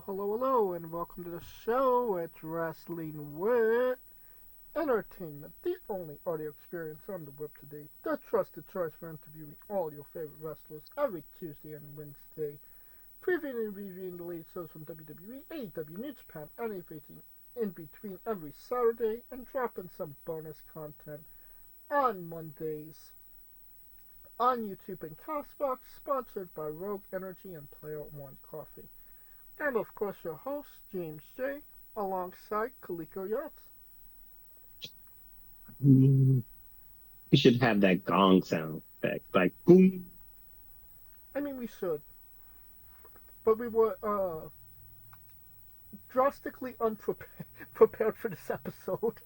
hello, and welcome to the show. It's Wrestling with Entertainment, the only audio experience on the web today, the trusted choice for interviewing all your favorite wrestlers every Tuesday and Wednesday, previewing and reviewing the latest shows from WWE, AEW, New Japan, and everything in between every Saturday, and dropping some bonus content on Mondays on YouTube and Castbox, sponsored by Rogue Energy and Player One Coffee. And of course, your host, James J., alongside Kaliko Yachts. We should have that gong sound effect, like boom. I mean, we should, but we were drastically unprepared for this episode.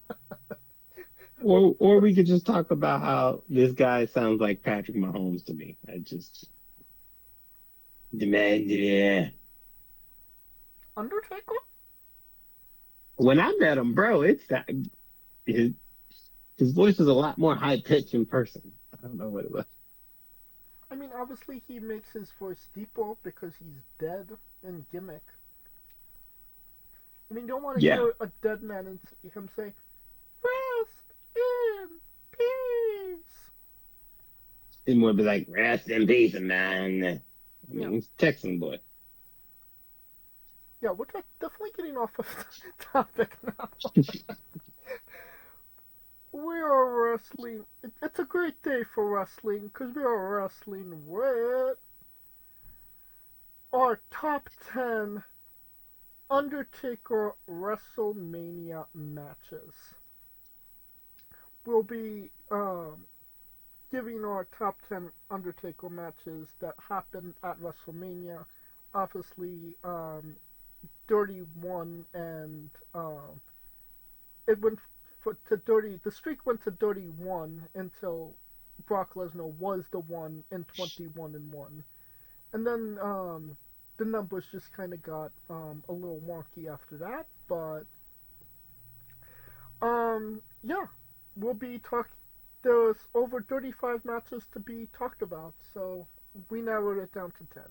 Or we could just talk about how this guy sounds like Patrick Mahomes to me. I just demand yeah. Undertaker? When I met him, bro, his his voice is a lot more high pitched in person. I don't know what it was. I mean, obviously he makes his voice deeper because he's dead in gimmick. I mean, you don't want to Yeah, hear a dead man and him say, "Rest in peace." it would be like rest in peace, man. I Yeah, mean, he's a Texan boy. yeah, we're definitely getting off of the topic now. We are wrestling. It's a great day for wrestling because we are wrestling with our top 10 Undertaker WrestleMania matches. We'll be giving our top 10 Undertaker matches that happened at WrestleMania. Obviously, Dirty won, and it went to Dirty. The streak went to Dirty 1 until Brock Lesnar was the one in 21-1, and then the numbers just kind of got a little wonky after that. But yeah, we'll be talking. There's over 35 matches to be talked about, so we narrowed it down to 10.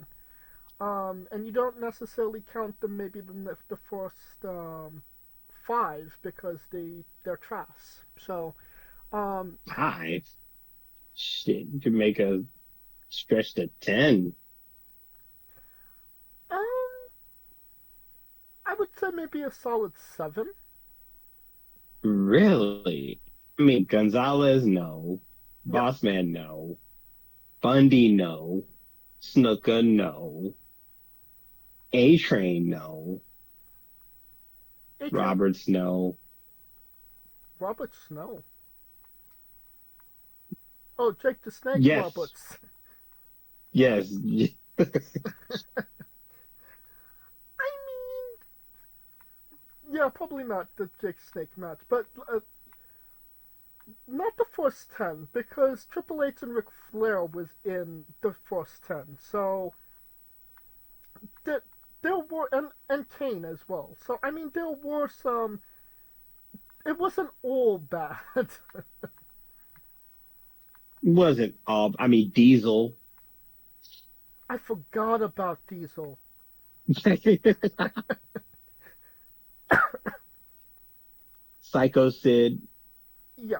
And you don't necessarily count them, maybe the first five, because they're trash. So, Hi, shit, you could make a stretch to 10. um, I would say maybe a solid seven. Really? I mean, Gonzalez, no. Yeah, Bossman, no. Bundy, no. Snooker, no. A Train, no. A-Train, Roberts, no. Robert Snow. Oh, Jake the Snake Yes, Roberts. yes. I mean, yeah, probably not the Jake Snake match, but not the first 10, because Triple H and Ric Flair was in the first 10. So there, there were, and Kane as well. So I mean, there were some. It wasn't all bad. Wasn't all, I mean, Diesel. I forgot about Diesel. Psycho Sid. Yeah,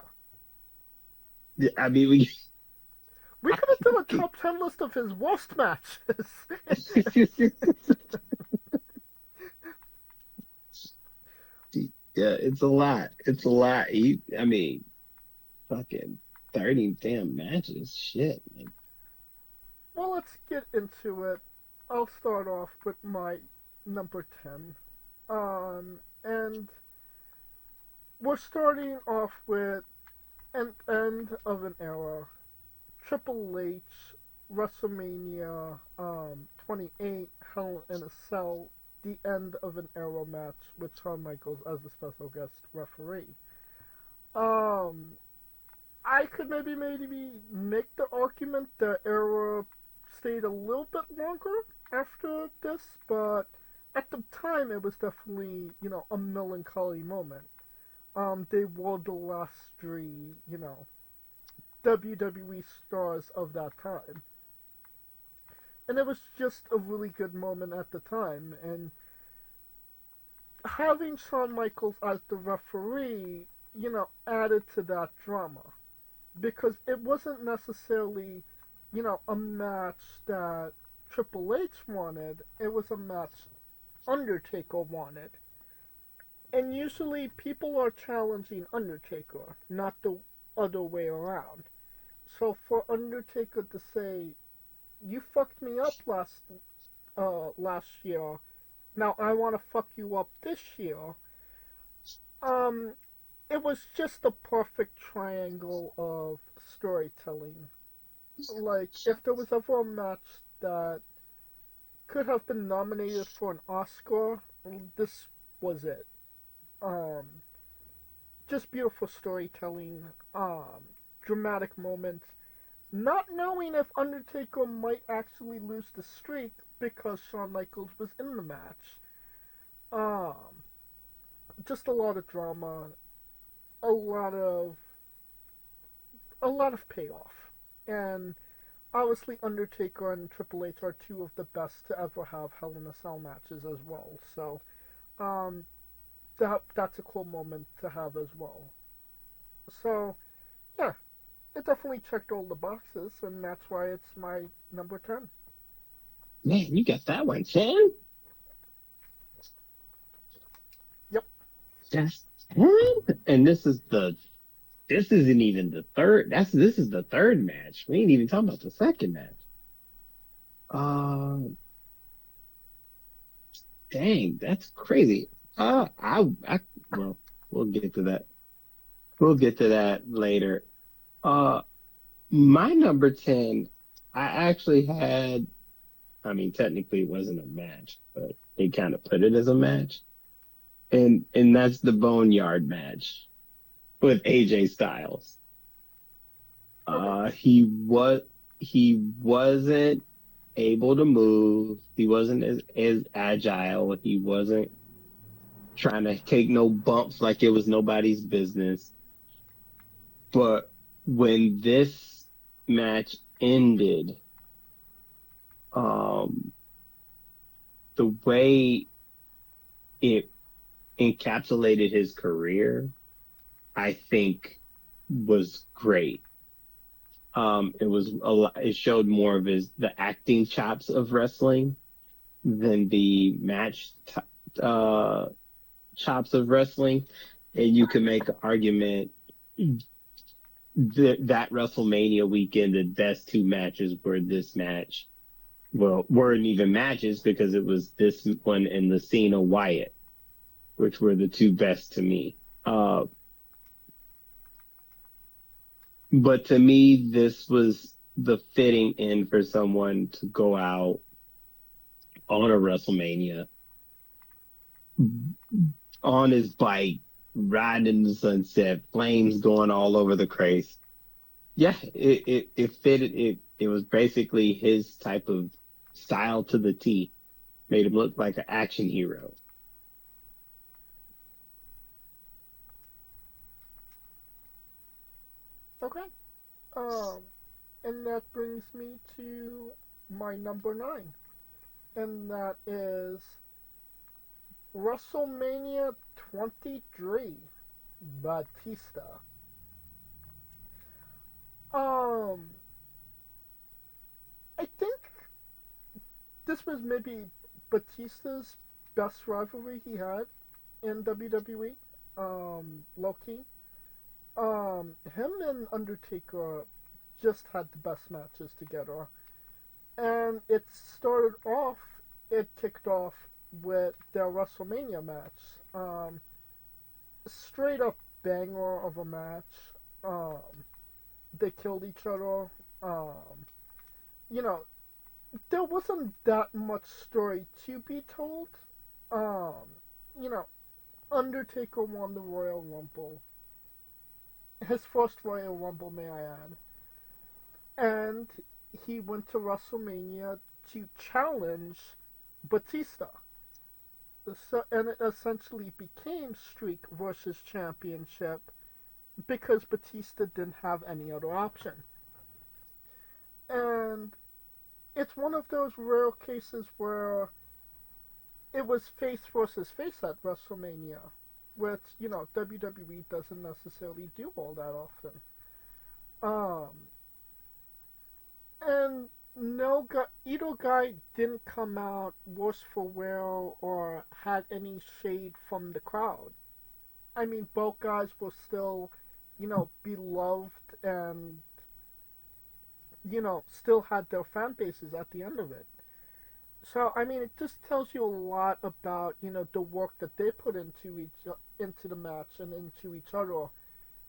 I mean, we. we could have done a top 10 list of his worst matches. Yeah, it's a lot. It's a lot. I mean, fucking 30 damn matches. Shit, man. Well, let's get into it. I'll start off with my number 10. And we're starting off with an end of an era. Triple H, WrestleMania 28, Hell in a Cell, the end of an era match with Shawn Michaels as the special guest referee. Um, I could maybe make the argument the era stayed a little bit longer after this, but at the time it was definitely, a melancholy moment. They were the last three, WWE stars of that time. And it was just a really good moment at the time. And having Shawn Michaels as the referee, added to that drama because it wasn't necessarily, a match that Triple H wanted. It was a match Undertaker wanted. And usually people are challenging Undertaker, not the other way around. So for Undertaker to say, "You fucked me up last year. Now I want to fuck you up this year," um, it was just the perfect triangle of storytelling. Like if there was ever a match that could have been nominated for an Oscar, this was it. Um, just beautiful storytelling, dramatic moments, not knowing if Undertaker might actually lose the streak because Shawn Michaels was in the match. Um, just a lot of drama, a lot of a lot of payoff, and obviously Undertaker and Triple H are two of the best to ever have Hell in a Cell matches as well. So, um, that's a cool moment to have as well. So, yeah, it definitely checked all the boxes, and that's why it's my number 10. Man, you got that one, Sam. Yep. That's 10? And this isn't even the third. This is the third match. We ain't even talking about the second match. Uh, dang, that's crazy. Well, we'll get to that. We'll get to that later. Uh, my number 10, I actually had, I mean, technically it wasn't a match, but they kind of put it as a match. And that's the Boneyard match with AJ Styles. Okay. He wasn't able to move. He wasn't as agile. He wasn't trying to take no bumps like it was nobody's business. But when this match ended, um, the way it encapsulated his career, I think was great. It was a lot, it showed more of the acting chops of wrestling than the chops of wrestling. And you can make an argument that WrestleMania weekend, the best two matches were this match. Well, weren't even matches because it was this one and the Cena Wyatt, which were the two best to me. But to me, this was the fitting end for someone to go out on a WrestleMania on his bike, riding in the sunset, flames going all over the place. Yeah, it fitted. It was basically his type of style to the T. Made him look like an action hero. Okay. Um, and that brings me to my number 9, and that is WrestleMania 23, Batista. Um, I think this was maybe Batista's best rivalry he had in WWE. Low key. Him and Undertaker just had the best matches together, and it kicked off with their WrestleMania match. Straight up banger of a match. Um, they killed each other. You know, there wasn't that much story to be told. Um, you know, Undertaker won the Royal Rumble. His first Royal Rumble, may I add. And he went to WrestleMania to challenge Batista. So, and it essentially became Streak versus Championship because Batista didn't have any other option. And it's one of those rare cases where it was face versus face at WrestleMania, which WWE doesn't necessarily do all that often. Um, and no guy, either guy didn't come out worse for wear or had any shade from the crowd. I mean, both guys were still, beloved and still had their fan bases at the end of it. So I mean, it just tells you a lot about the work that they put into the match and into each other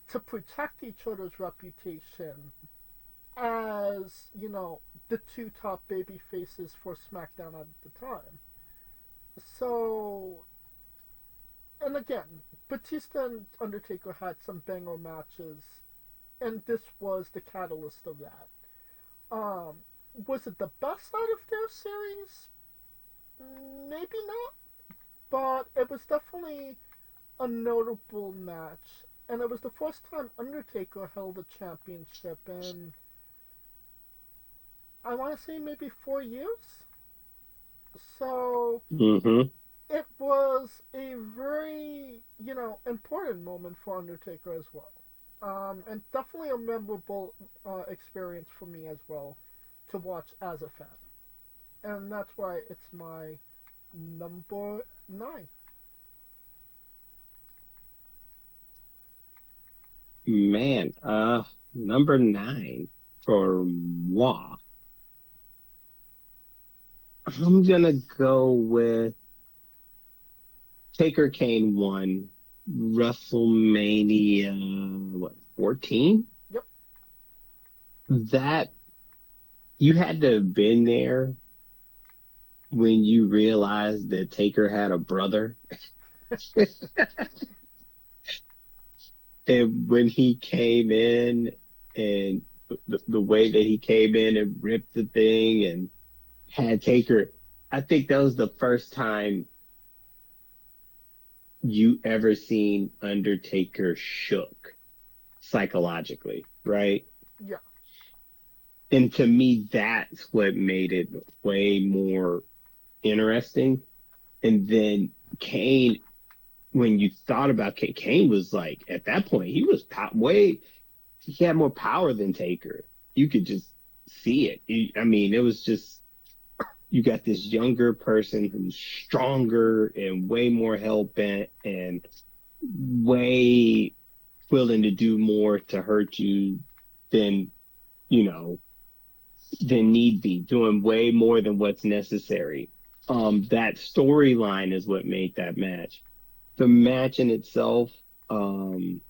to protect each other's reputation as the two top baby faces for SmackDown at the time. So, and again, Batista and Undertaker had some banger matches, and this was the catalyst of that. Um, was it the best out of their series? Maybe not, but it was definitely a notable match, and it was the first time Undertaker held a championship in, I want to say, maybe 4 years. So Mm-hmm. it was a very, important moment for Undertaker as well. And definitely a memorable experience for me as well to watch as a fan. And that's why it's my number 9. Man, number 9 for moi. I'm gonna go with Taker Kane 1, WrestleMania, what, 14? Yep. That, you had to have been there when you realized that Taker had a brother. And when he came in and the way that he came in and ripped the thing and had Taker, I think that was the first time you ever seen Undertaker shook psychologically, right? Yeah. And to me, that's what made it way more interesting. And then Kane, when you thought about Kane, Kane was like, at that point, he was he had more power than Taker. You could just see it. I mean, it was just, you got this younger person who's stronger and way more hell bent and way willing to do more to hurt you than, you know, than need be, doing way more than what's necessary. That storyline is what made that match. The match in itself, um,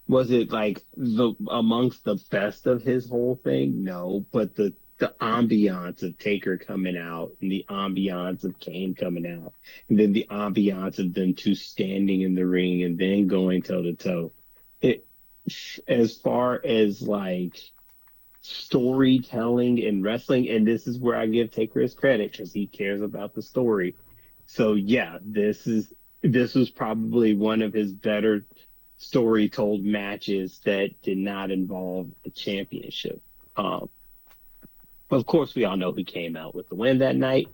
was it like the amongst the best of his whole thing? No, but the ambiance of Taker coming out and the ambiance of Kane coming out, and then the ambiance of them two standing in the ring and then going toe to toe. It, as far as like storytelling in wrestling, and this is where I give Taker his credit because he cares about the story. So yeah, this was probably one of his better story told matches that did not involve a championship. Um, of course, we all know who came out with the win that night.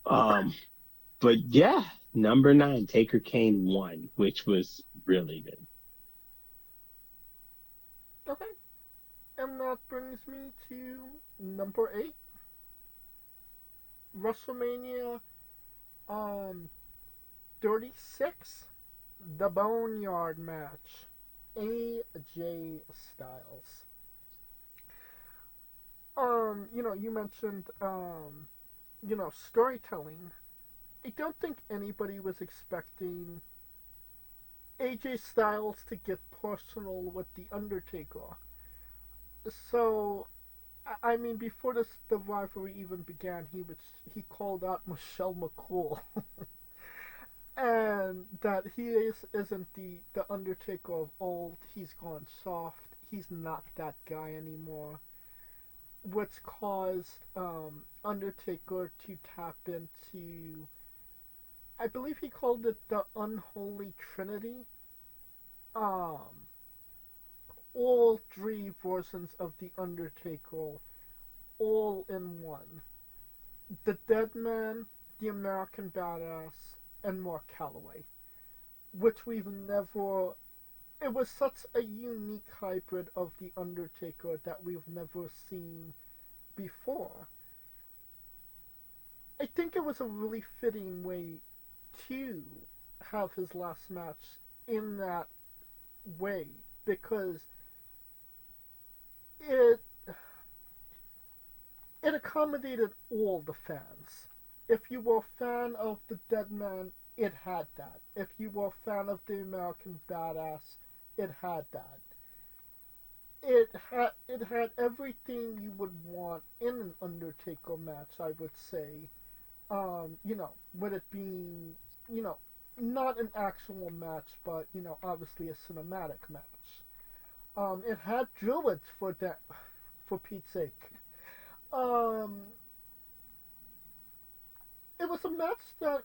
Um, but yeah, number 9, Taker Kane won, which was really good. Okay. And that brings me to number 8, WrestleMania um 36, the Boneyard match. AJ Styles. You mentioned storytelling. I don't think anybody was expecting AJ Styles to get personal with The Undertaker. So, I mean, before the rivalry even began, he called out Michelle McCool, and that isn't the Undertaker of old. He's gone soft. He's not that guy anymore. What's caused Undertaker to tap into, I believe he called it the unholy trinity. Um, all three versions of the Undertaker, all in one. The Dead Man, the American Badass, and Mark Calloway, which we've never. It was such a unique hybrid of the Undertaker that we've never seen before. I think it was a really fitting way to have his last match in that way because it it accommodated all the fans. If you were a fan of the Dead Man, it had that. If you were a fan of the American Badass, it had that. It had everything you would want in an Undertaker match, I would say. With it being, you know, not an actual match, but obviously a cinematic match. It had druids for that, for Pete's sake. Um, it was a match that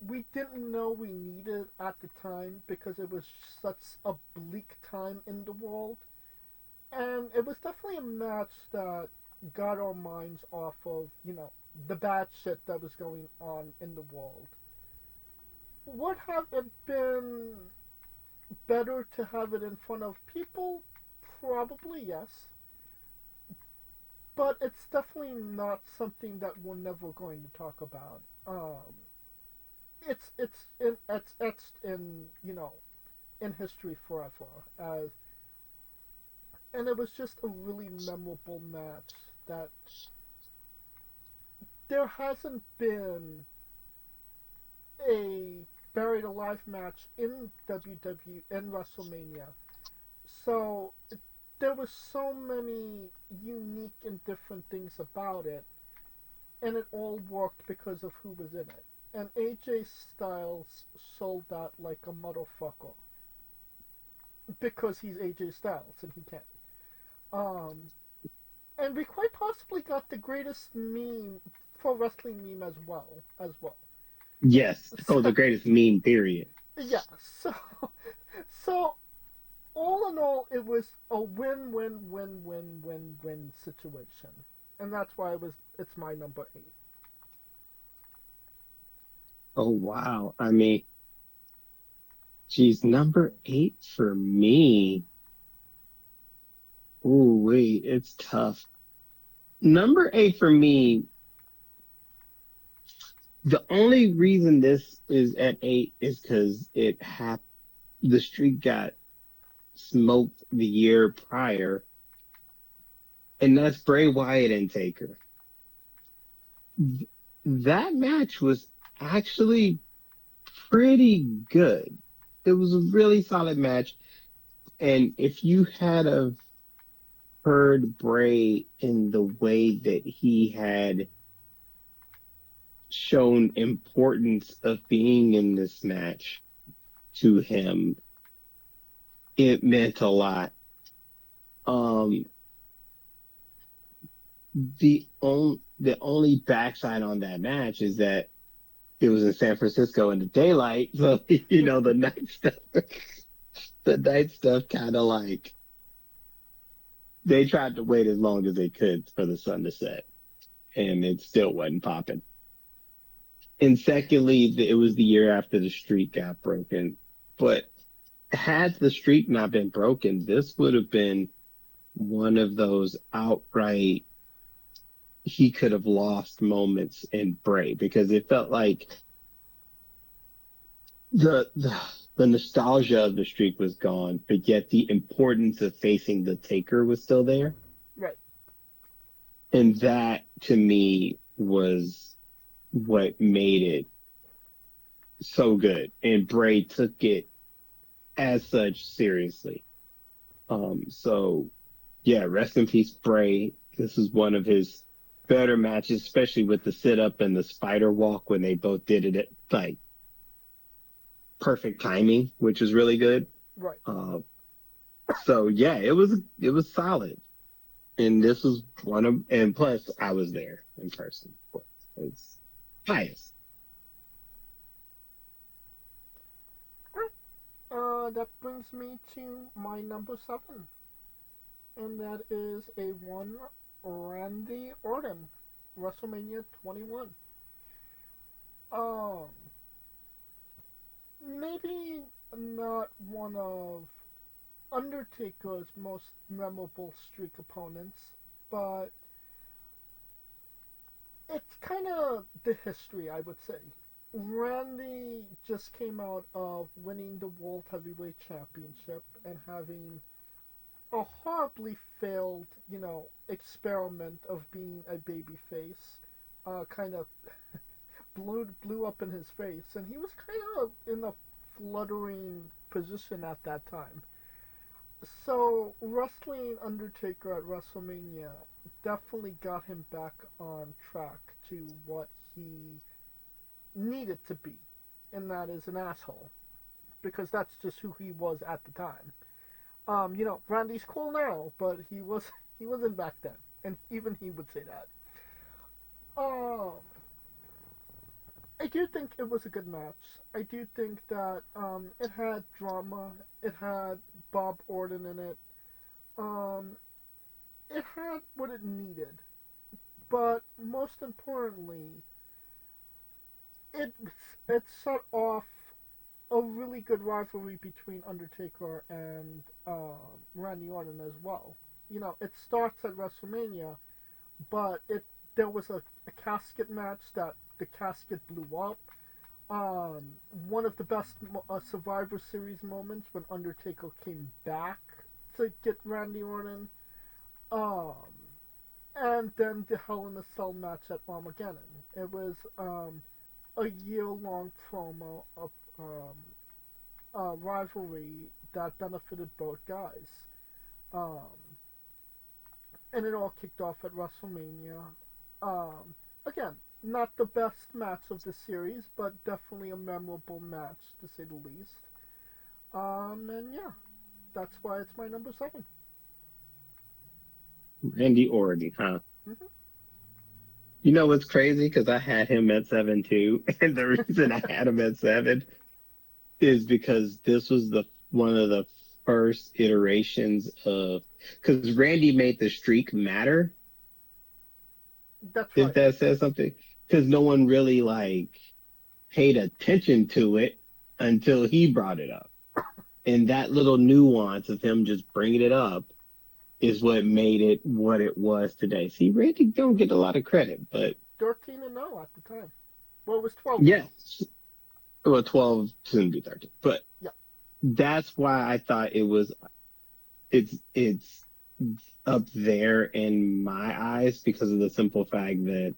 we didn't know we needed at the time because it was such a bleak time in the world, and it was definitely a match that got our minds off of the bad shit that was going on in the world. Would have it been better to have it in front of people? Probably yes, but it's definitely not something that we're never going to talk about. It's etched in in history forever as, and it was just a really memorable match that there hasn't been a buried alive match in WWE in WrestleMania. So there were so many unique and different things about it, and it all worked because of who was in it. And AJ Styles sold that like a motherfucker because he's AJ Styles and he can. Um, and we quite possibly got the greatest meme for wrestling meme as well. Yes. Oh, the So greatest meme, period. yeah, so all in all, it was a win-win-win-win-win-win situation, and that's why it's my number 8. Oh, wow. I mean, geez, number 8 for me. Ooh, wait, it's tough. Number 8 for me, the only reason this is at 8 is because the streak got smoked the year prior, and that's Bray Wyatt and Taker. That match was actually pretty good. It was a really solid match. And if you had have heard Bray in the way that he had shown importance of being in this match to him, it meant a lot. Um, the only backside on that match is that it was in San Francisco in the daylight, so the night stuff kind of like they tried to wait as long as they could for the sun to set, and it still wasn't popping. And secondly, it was the year after the streak got broken. But had the streak not been broken, this would have been one of those outright he could have lost moments in Bray because it felt like the nostalgia of the streak was gone, but yet the importance of facing the Taker was still there. Right. And that to me was what made it so good. And Bray took it as such seriously. So yeah, rest in peace, Bray. This was one of his better matches, especially with the sit up and the spider walk when they both did it at like perfect timing, which was really good. Right. So yeah, it was solid. And this was and plus I was there in person. Of course. It's highest. That brings me to my number 7, and that is a one Randy Orton, WrestleMania 21. Um, maybe not one of Undertaker's most memorable streak opponents, but it's kind of the history, I would say. Randy just came out of winning the World Heavyweight Championship and having a horribly failed, experiment of being a babyface, kind of blew up in his face, and he was kind of in a fluttering position at that time. So wrestling Undertaker at WrestleMania definitely got him back on track to what he needed to be, and that is an asshole, because that's just who he was at the time. Randy's cool now, but he wasn't back then, and even he would say that. Um, I do think it was a good match. I do think that it had drama. It had Bob Orton in it. Um, it had what it needed. But most importantly, it it set off a really good rivalry between Undertaker and Randy Orton as well. It starts at WrestleMania, but it there was a casket match that the casket blew up. One of the best Survivor Series moments when Undertaker came back to get Randy Orton. Um, and then the Hell in a Cell match at Armageddon. It was a year-long promo of rivalry that benefited both guys. Um, and it all kicked off at WrestleMania. Again, not the best match of the series, but definitely a memorable match to say the least. And yeah, that's why it's my number 7. Randy Orton, huh? Mm-hmm. You know what's crazy? Because I had him at 7 too, and the reason I had him at 7 is because this was the one of the first iterations of because Randy made the streak matter, That's if right. that says something. Because no one really like paid attention to it until he brought it up, and that little nuance of him just bringing it up is what made it what it was today. See, Randy don't get a lot of credit, but 13-0 at the time. Well, it was 12 now. yes, well, 12 soon be 13, but Yeah. that's why I thought it's up there in my eyes because of the simple fact that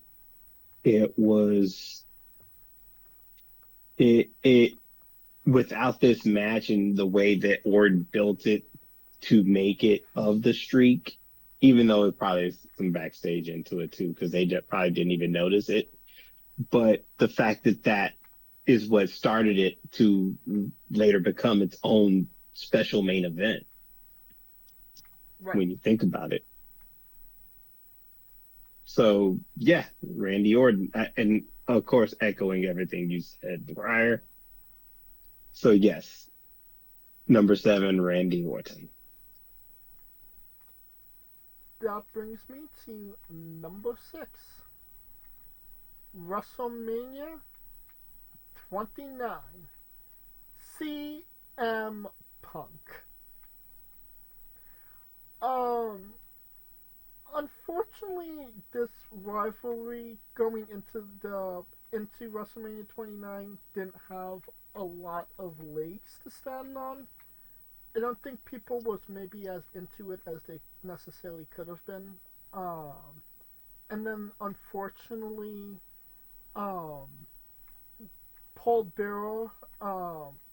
it was it without this match and the way that Orton built it to make it of the streak, even though it probably is some backstage into it too because they just probably didn't even notice it. But the fact that that is what started it to later become its own special main event Right. when you think about it. So yeah, Randy Orton, and of course echoing everything you said prior. So yes, number 7, Randy Orton. That brings me to number 6. WrestleMania 29. CM Punk. Um, Unfortunately, this rivalry going into WrestleMania 29 didn't have a lot of legs to stand on. I don't think people was maybe as into it as they necessarily could have been. And then unfortunately, um, Paul Bearer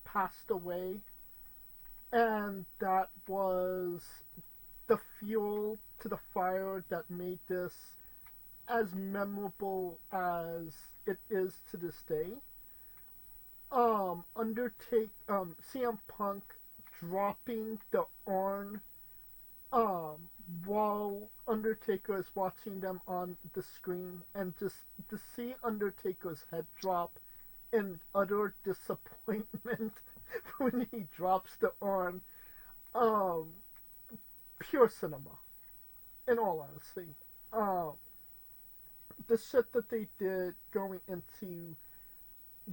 passed away, and that was the fuel to the fire that made this as memorable as it is to this day. CM Punk dropping the urn um while Undertaker is watching them on the screen, and just to see Undertaker's head drop in utter disappointment when he drops the urn. Um, Pure cinema, in all honesty. Um, the shit that they did going into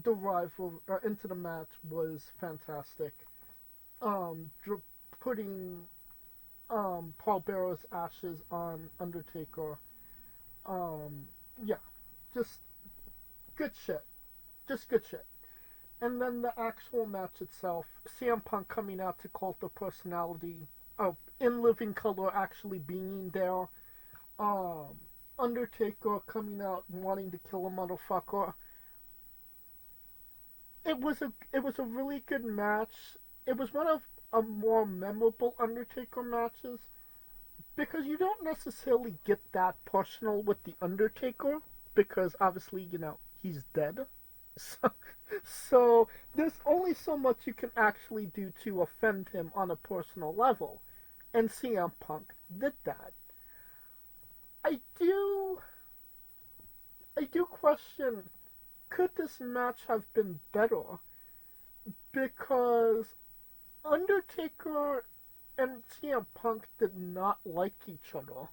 the rival into the match was fantastic. Dr- putting Paul Bearer's ashes on Undertaker. Um, yeah, just good shit. Just good shit. And then the actual match itself, CM Punk coming out to Cult of Personality, in living color actually being there. Um, Undertaker coming out wanting to kill a motherfucker. It was a really good match. It was one of a more memorable Undertaker matches because you don't necessarily get that personal with the Undertaker because obviously he's dead. So, so there's only so much you can actually do to offend him on a personal level, and CM Punk did that. I do I do question, could this match have been better? Because Undertaker and CM Punk did not like each other.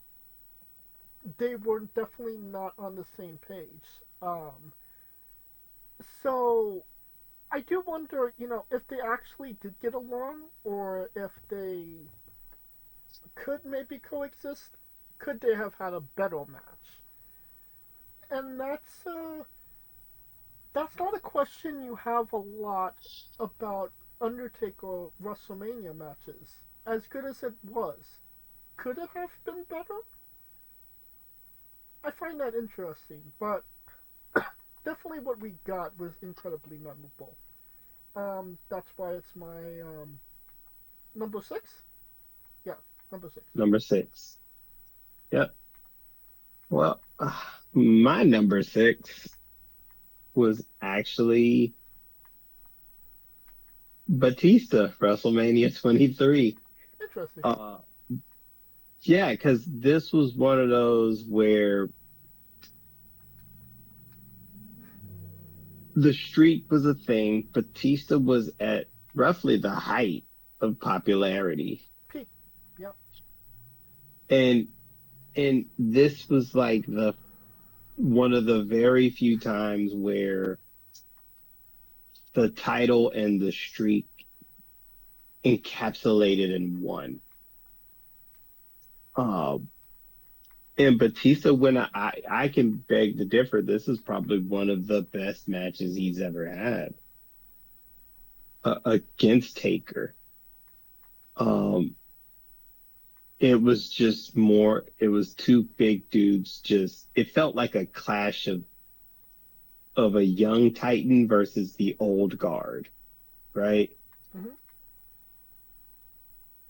They were definitely not on the same page. So I do wonder, if they actually did get along, or if they could maybe coexist. Could they have had a better match? And that's not a question you have a lot about Undertaker WrestleMania matches. As good as it was, could it have been better? I find that interesting, but definitely what we got was incredibly memorable. That's why it's my number six. Yeah, number six. Number six. Yep. Well, my number six was actually Batista, WrestleMania 23. Interesting. Uh, yeah, because this was one of those where the streak was a thing. Batista was at roughly the height of popularity. Peak. Yep. And this was like the one of the very few times where the title and the streak encapsulated in one. Um, and Batista, when I can beg to differ, this is probably one of the best matches he's ever had against Taker. Um, it was just more. It was two big dudes. Just it felt like a clash of a young Titan versus the old guard, right? Hmm.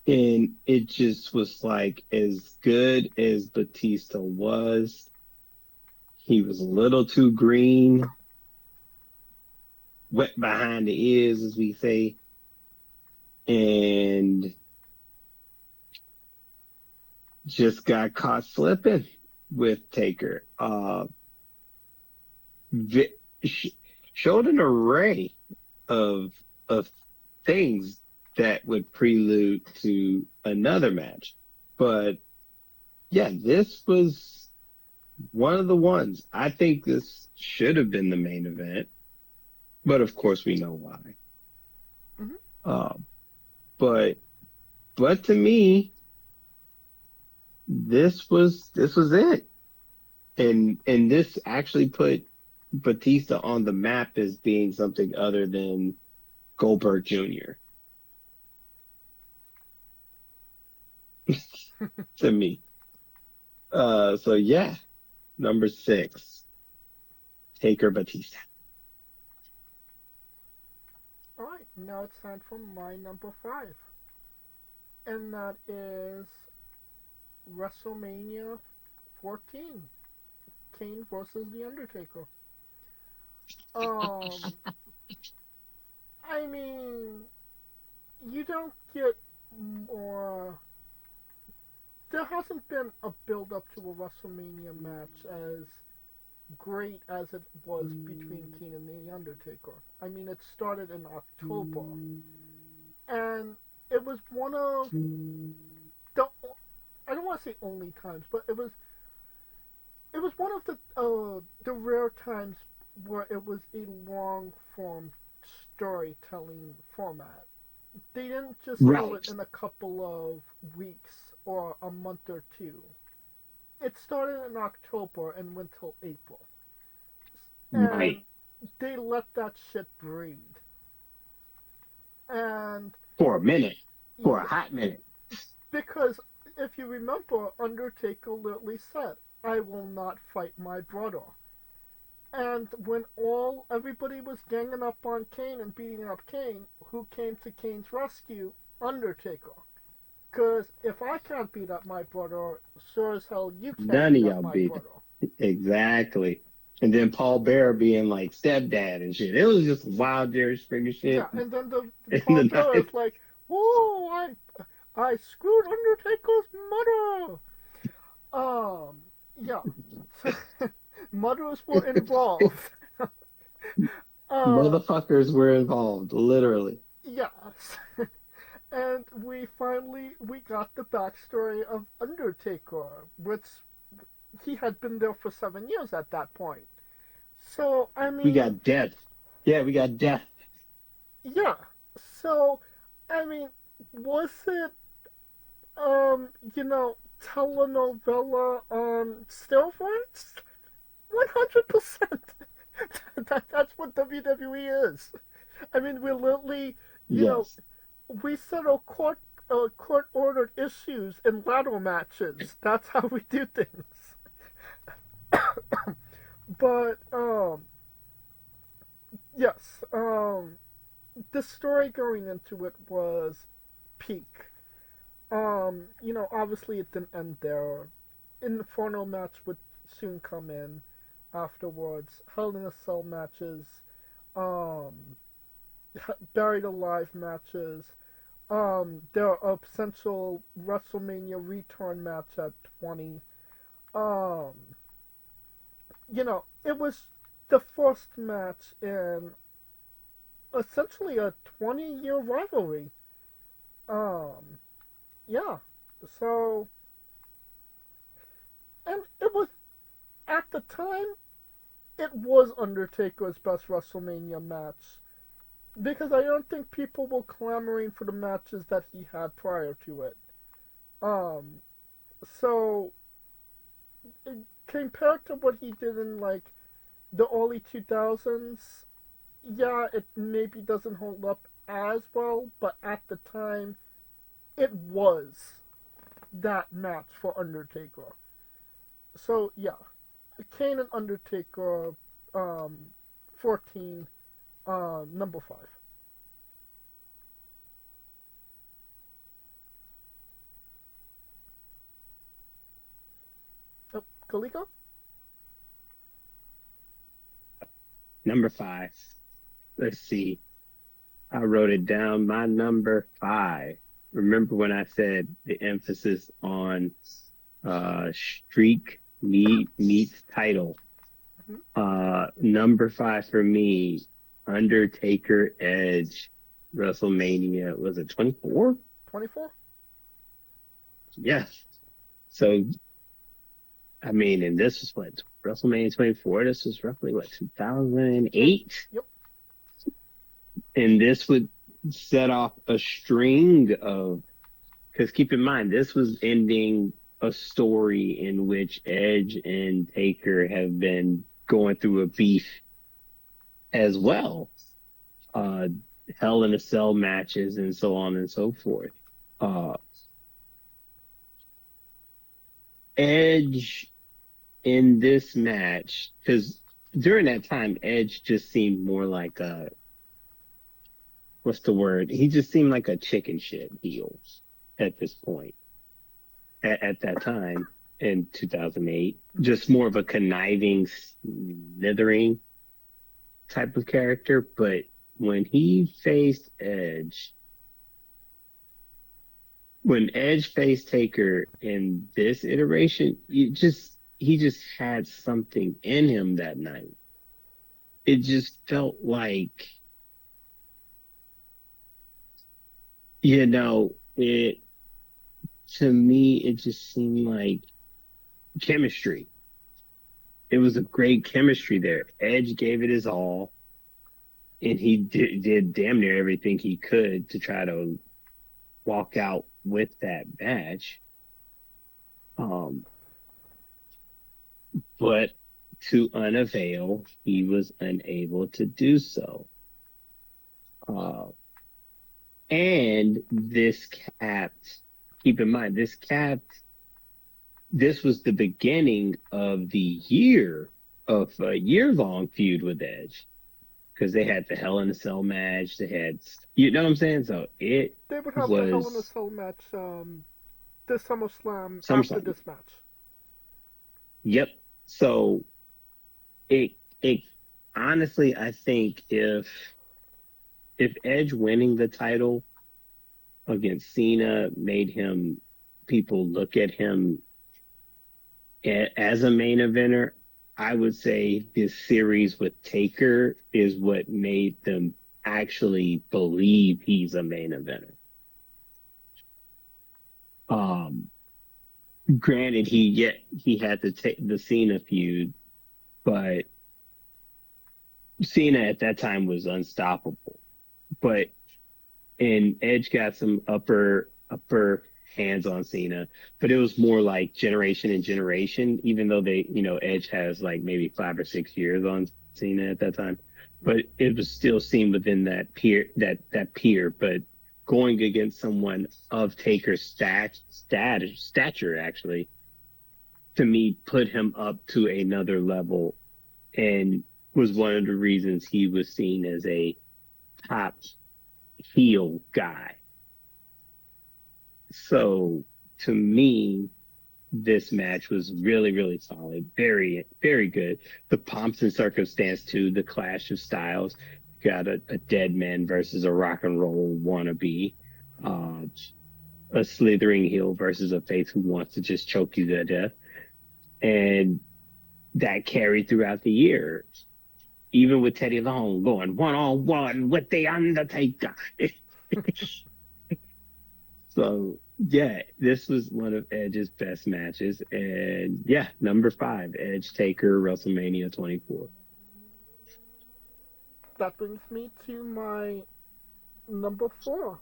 And it just was like as good as Batista was, he was a little too green, wet behind the ears, as we say, and just got caught slipping with Taker. Vi- Showed an array of of things that would prelude to another match, but yeah, this was one of the ones. I think this should have been the main event, but of course we know why. Hmm. Uh, but to me, this was it, and this actually put Batista on the map as being something other than Goldberg Jr. to me. So yeah, number six, Taker Batista. All right, now it's time for my number five, and that is WrestleMania 14, Kane versus The Undertaker. Um, I mean, you don't get more. There hasn't been a build up to a WrestleMania match as great as it was between Kane and The Undertaker. I mean, it started in October, and it was one of the. I don't want to say only times, but it was one of the rare times where it was a long form storytelling format. They didn't just tell it Right. in a couple of weeks or a month or two. It started in October and went till April. And Right. they let that shit breed. And For a minute. For a yeah, hot minute. because if you remember, Undertaker literally said, "I will not fight my brother." And when all everybody was ganging up on Kane and beating up Kane, who came to Kane's rescue? Undertaker. Because if I can't beat up my brother, sure as hell you can't None of beat up y'all my beat. brother. Exactly. And then Paul Bearer being like stepdad and shit. It was just wild Jerry Springer Yeah, shit and then the in Paul the Bearer night. is like, "Whoa, I screwed Undertaker's mother." Um, yeah, mothers were involved. uh, Motherfuckers were involved, literally. yes. And we got the backstory of Undertaker, which he had been there for 7 years at that point. So I We mean, got death. Yeah, we got death. yeah. So I mean, was it telenovela on steroids? 100%. That's what WWE is. I mean, we literally, you know, Yes. we settle court ordered issues in ladder matches. That's how we do things. But yes, the story going into it was peak. Obviously it didn't end there. Inferno match would soon come in afterwards. Hell in a Cell matches, um, Buried Alive matches. There are a potential WrestleMania return match at 20. Um, it was the first match in essentially a 20-year rivalry. Um, yeah. So, and it was, at the time, it was Undertaker's best WrestleMania match. Because I don't think people were clamoring for the matches that he had prior to it. Um, so, compared to what he did in, like, the early 2000s, yeah, it maybe doesn't hold up as well, but at the time, it was that match for Undertaker. So, yeah, Kane and Undertaker, 14, number 5. Oh, Kaliko? Number 5. Let's see. I wrote it down. My number 5. Remember when I said the emphasis on streak meets title? Mm-hmm. Number 5 for me, Undertaker Edge WrestleMania. Was it 24? 24? Yes. So I mean, and this was what, WrestleMania 24. This was roughly what, 8. 2008, Yep. and this would set off a string of, because keep in mind, this was ending a story in which Edge and Taker have been going through a beef as well. Uh, Hell in a Cell matches and so on and so forth. Uh, Edge in this match, because during that time, Edge just seemed more like a, what's the word? He just seemed like a chicken shit heel at this point. At that time in 2008, Mm-hmm. just more of a conniving, slithering type of character. But when he faced Edge, when Edge faced Taker in this iteration, he just had something in him that night. It just felt like, it, to me, it just seemed like chemistry. it was a great chemistry there. Edge gave it his all, and he did damn near everything he could to try to walk out with that match. Um, but to unavail, he was unable to do so. Uh, and this capped, keep in mind, this was the beginning of the year of a year-long feud with Edge because they had the Hell in a Cell match. They had, you know what I'm saying? So it They would have the Hell in a was Cell match this SummerSlam after SummerSlam. this match. Yep. So it honestly, I think if Edge winning the title against Cena made him people look at him as a main eventer, I would say this series with Taker is what made them actually believe he's a main eventer. Um, Granted, he had to take the Cena feud, but Cena at that time was unstoppable. But and Edge got some upper hands on Cena, but it was more like generation and generation. Even though Edge has like maybe 5 or 6 years on Cena at that time, but it was still seen within that peer. But going against someone of Taker's stature, actually, to me, put him up to another level, and was one of the reasons he was seen as a top heel guy. So to me, this match was really, really solid. Very, very good. The pomps and circumstance too, the clash of styles. Got a dead man versus a rock and roll wannabe. Uh, a slithering heel versus a face who wants to just choke you to death. And that carried throughout the year. Even with Teddy Long going 1-on-1 with the Undertaker. So yeah, this was one of Edge's best matches, and yeah, number 5, Edge Taker WrestleMania 24. That brings me to my number 4,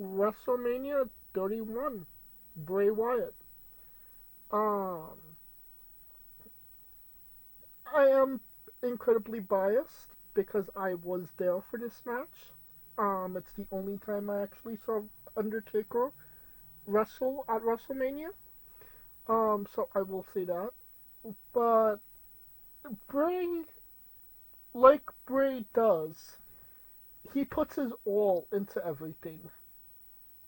WrestleMania 31, Bray Wyatt. Um, I am incredibly biased because I was there for this match. It's the only time I actually saw Undertaker wrestle at WrestleMania. So I will say that. But Bray, like Bray does, he puts his all into everything.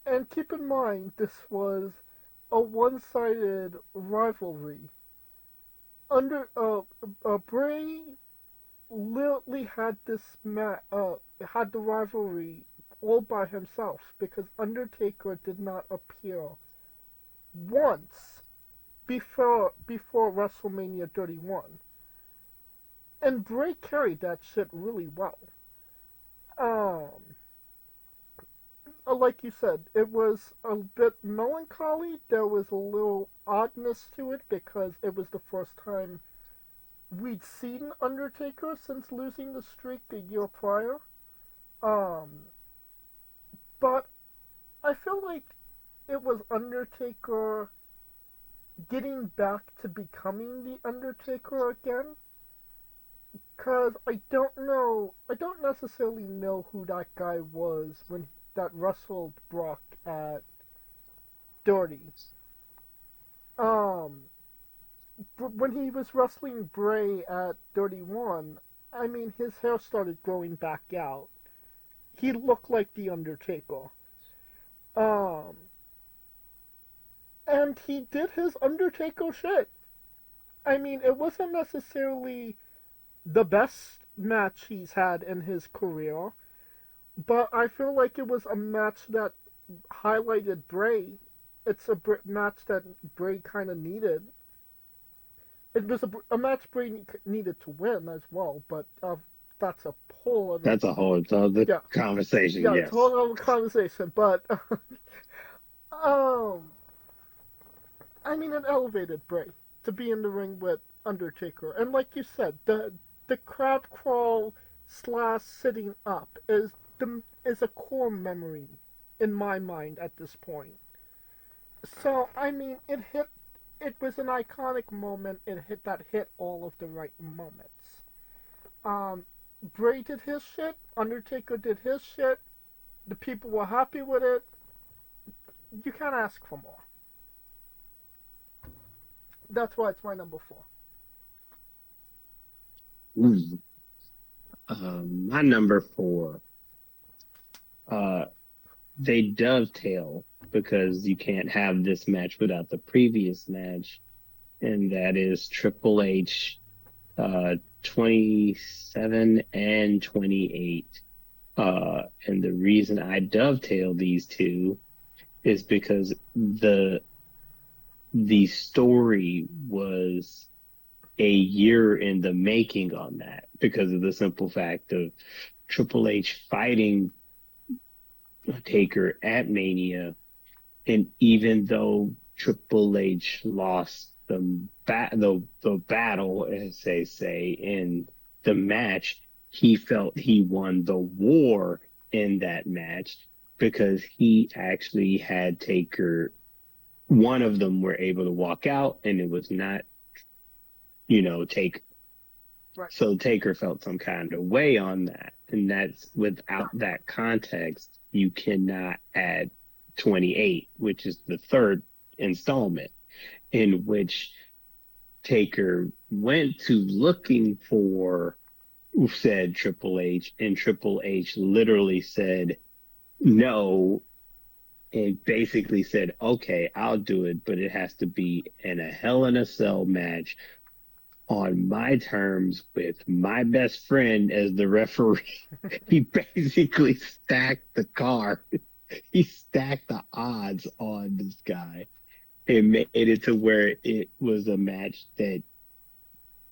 And keep in mind, this was a one-sided rivalry. Bray literally had the rivalry all by himself because Undertaker did not appear once before WrestleMania 31, and Bray carried that shit really well. Um, like you said, it was a bit melancholy. There was a little oddness to it because it was the first time we'd seen Undertaker since losing the streak the year prior. Um, but I feel like it was Undertaker getting back to becoming the Undertaker again. Cause I don't necessarily know who that guy was that wrestled Brock at 30. Um, when he was wrestling Bray at 31, I mean, his hair started growing back out. He looked like the Undertaker. Um, and he did his Undertaker shit. I mean, it wasn't necessarily the best match he's had in his career, but I feel like it was a match that highlighted Bray. It's a match that Bray kind of needed. It was a match Bray needed to win as well, but that's a whole other. That's a whole other Yeah, conversation. yeah, it's a Yes. whole other conversation. But um, I mean, it elevated Bray to be in the ring with Undertaker. And like you said, the crowd crawl slash sitting up is a core memory in my mind at this point. So I mean, it was an iconic moment. It hit all of the right moments. Um, Bray did his shit. Undertaker did his shit. The people were happy with it. You can't ask for more. That's why it's my number four. Ooh. My number four, uh, they dovetail because you can't have this match without the previous match, and that is Triple H, uh, 27 and 28. And the reason I dovetail these two is because the story was a year in the making on that because of the simple fact of Triple H fighting Taker at Mania. And even though Triple H lost the battle, as they say, in the match, he felt he won the war in that match because he actually had Taker. One of them were able to walk out, and it was not, Taker. Right. So Taker felt some kind of way on that. And that's without that context, you cannot add 28, which is the third installment, in which Taker went to looking for said Triple H, and Triple H literally said no, and basically said, okay, I'll do it, but it has to be in a Hell in a Cell match on my terms with my best friend as the referee. He basically stacked the card. He stacked the odds on this guy and made it to where it was a match that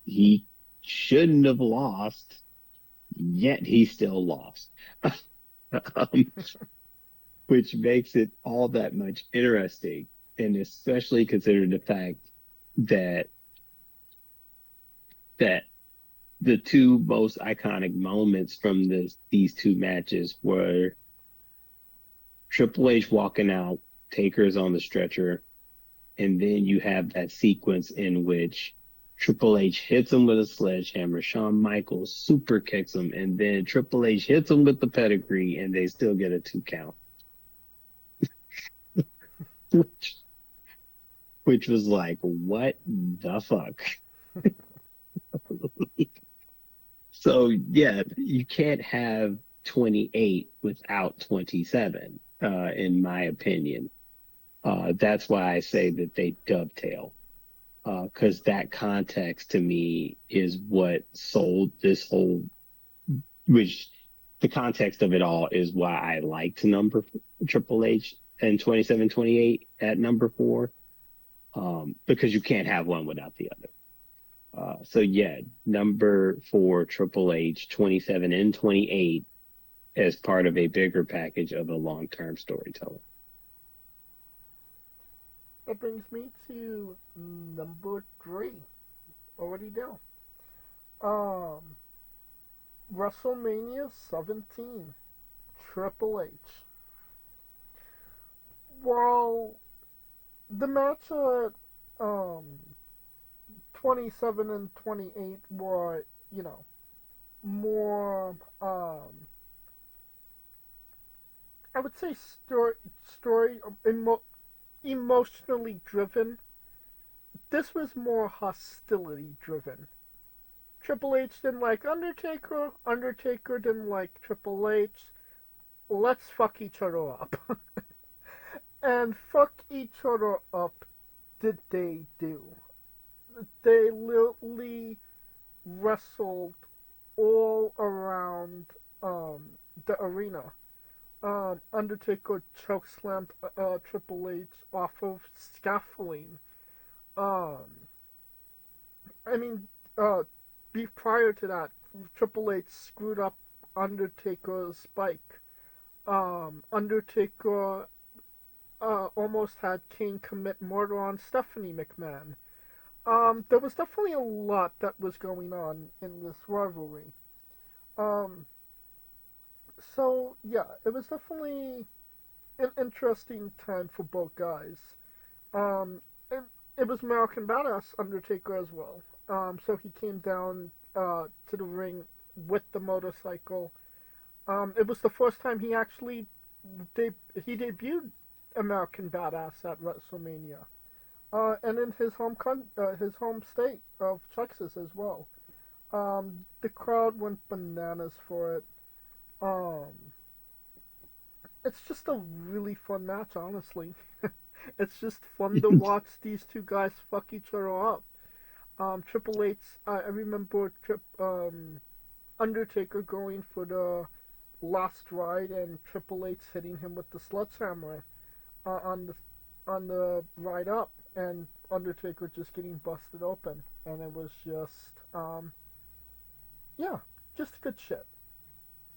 he shouldn't have lost, yet he still lost. um, which makes it all that much interesting. And especially considering the fact that that the two most iconic moments from these two matches were Triple H walking out, Taker's on the stretcher, and then you have that sequence in which Triple H hits him with a sledgehammer, Shawn Michaels super kicks him, and then Triple H hits him with the pedigree, and they still get a 2 count. which, which was like, what the fuck? So yeah, you can't have 28 without 27, in my opinion. That's why I say that they dovetail, because that context to me is what sold this whole, which the context of it all is why I liked number Triple H and 27, 28 at number four, because you can't have one without the other. So yeah, number four, Triple H, 27 and 28 as part of a bigger package of a long-term storytelling. That brings me to number three. Already down. Um, WrestleMania 17. Triple H. While the match at 27 and 28 were, more, I would say story emotionally driven. This was more hostility driven. Triple H didn't like Undertaker. Undertaker didn't like Triple H. Let's fuck each other up. And fuck each other up did they do. They literally wrestled all around the arena. Undertaker chokeslammed Triple H off of scaffolding. Um, I mean, prior to that, Triple H screwed up Undertaker's bike. Undertaker almost had Kane commit murder on Stephanie McMahon. There was definitely a lot that was going on in this rivalry. Um, so yeah, it was definitely an interesting time for both guys. And it was American Badass Undertaker as well. So he came down to the ring with the motorcycle. It was the first time he actually he debuted American Badass at WrestleMania, and in his home state of Texas as well. The crowd went bananas for it. Um, it's just a really fun match, honestly. It's just fun to watch these two guys fuck each other up. Triple H, I remember Undertaker going for the last ride and Triple H hitting him with the sledgehammer on the ride up, and Undertaker just getting busted open, and it was just yeah, just good shit.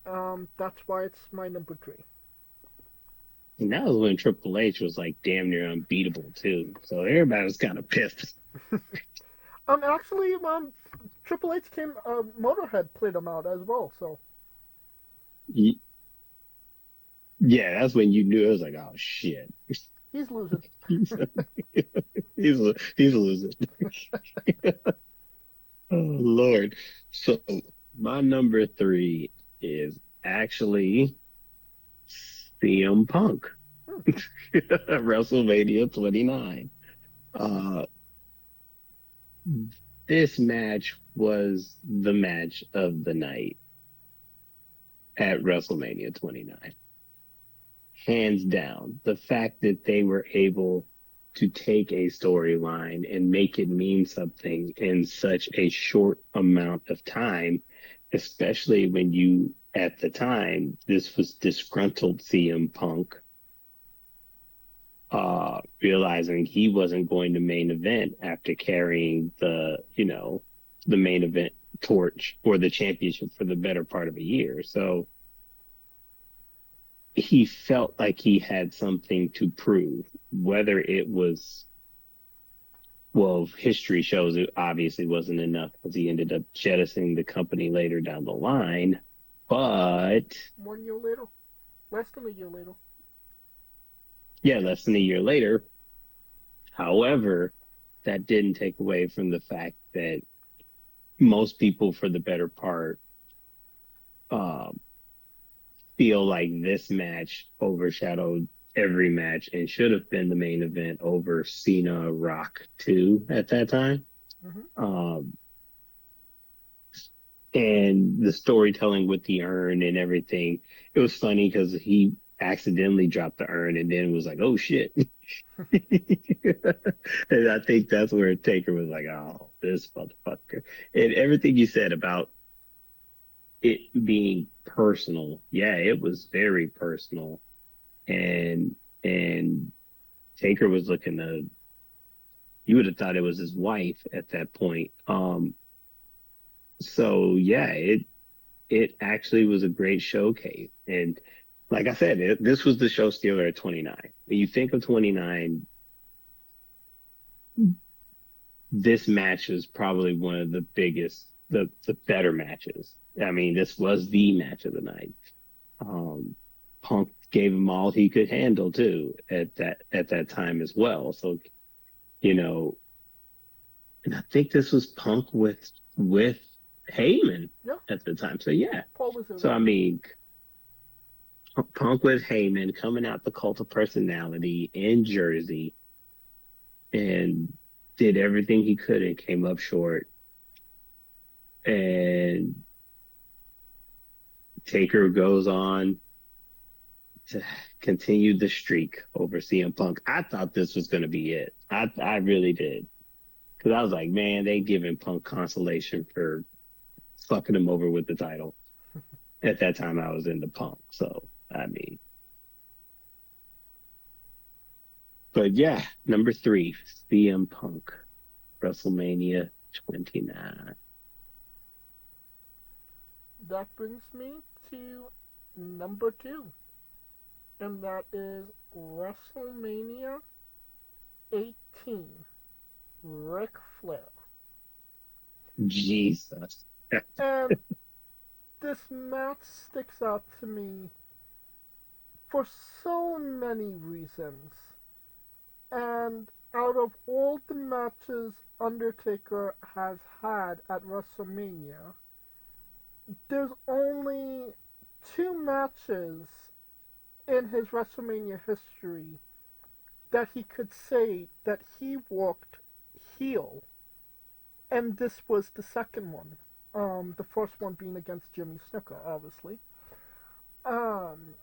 That's why it's my number three. And that was when Triple H was like damn near unbeatable too. So everybody was kind of pissed. Actually, Triple H came. Motorhead played him out as well, so Yeah, that's when you knew it was like, oh shit. he's losing. he's he's losing. Oh Lord. So my number three is actually CM Punk. Hmm. WrestleMania 29. Uh, this match was the match of the night at WrestleMania 29. Hands down, the fact that they were able to take a storyline and make it mean something in such a short amount of time, especially when you, at the time, this was disgruntled CM Punk, realizing he wasn't going to main event after carrying the main event torch or the championship for the better part of a year. So he felt like he had something to prove, whether it was, well, history shows it obviously wasn't enough because he ended up jettisoning the company later down the line. But 1 year later, less than a year later. yeah, less than a year later. However, that didn't take away from the fact that most people, for the better part, um, feel like this match overshadowed every match and should have been the main event over Cena Rock 2 at that time. Hmm. Um, and the storytelling with the urn and everything, it was funny because he accidentally dropped the urn and then was like, oh shit. And I think that's where Taker was like, oh, this motherfucker. And everything you said about it being personal, yeah, it was very personal. And Taker was looking to, you would have thought it was his wife at that point. So yeah, it actually was a great showcase. And like I said, this was the show stealer at 29. When you think of 29, this match was probably one of the biggest, the better matches. I mean, this was the match of the night. Um, Punk gave him all he could handle too at that time as well. So you know, and I think this was Punk with Heyman Yeah, at the time. So yeah, Paul was so I around. mean, Punk with Heyman coming out the Cult of Personality in Jersey and did everything he could and came up short. And Taker goes on to continue the streak over CM Punk. I thought this was going to be it. I really did. Because I was like, man, they giving Punk consolation for fucking him over with the title. At that time, I was into Punk. So, I mean, but yeah, number three, CM Punk, WrestleMania 29. That brings me to number two, and that is WrestleMania 18. Ric Flair. Jesus. And this match sticks out to me for so many reasons. And out of all the matches Undertaker has had at WrestleMania, there's only two matches in his WrestleMania history that he could say that he walked heel, and this was the second one. The first one being against Jimmy Snuka, obviously. Um,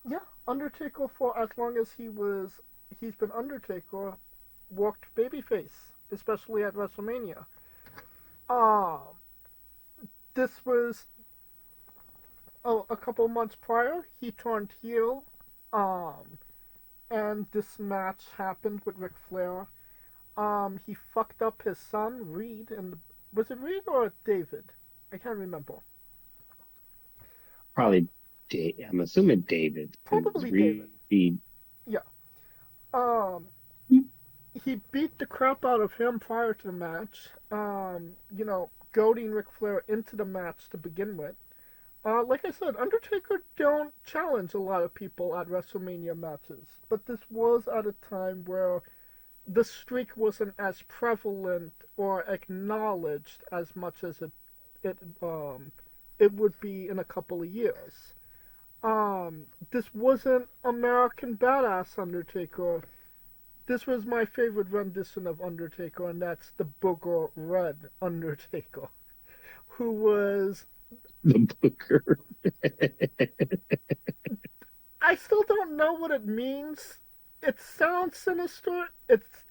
yeah, Undertaker for as long as he's been Undertaker, walked babyface, especially at WrestleMania. Um, this was a couple months prior. He turned heel, um, and this match happened with Ric Flair. He fucked up his son Reed, and was it Reed or David? I can't remember. Uh, Probably, I'm assuming David, because Probably David. Reed. Yeah. Um, he beat the crap out of him prior to the match. Goading Ric Flair into the match to begin with. Like I said, Undertaker don't challenge a lot of people at WrestleMania matches, but this was at a time where the streak wasn't as prevalent or acknowledged as much as it it would be in a couple of years. This wasn't American Badass Undertaker. This was my favorite rendition of Undertaker, and that's the Booger Red Undertaker, who was. The Booker. I still don't know what it means. It sounds sinister. It's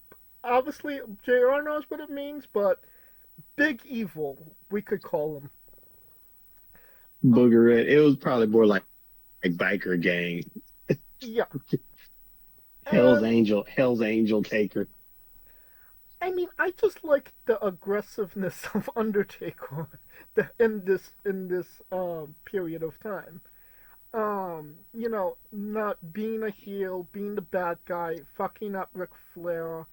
obviously JR knows what it means, but Big Evil, we could call him. Uh, Booger. It was probably more like biker gang. yeah, Hell's and Angel. Hell's Angel Taker. I mean, I just like the aggressiveness of Undertaker in this period of time. Not being a heel, being the bad guy, fucking up Ric Flair.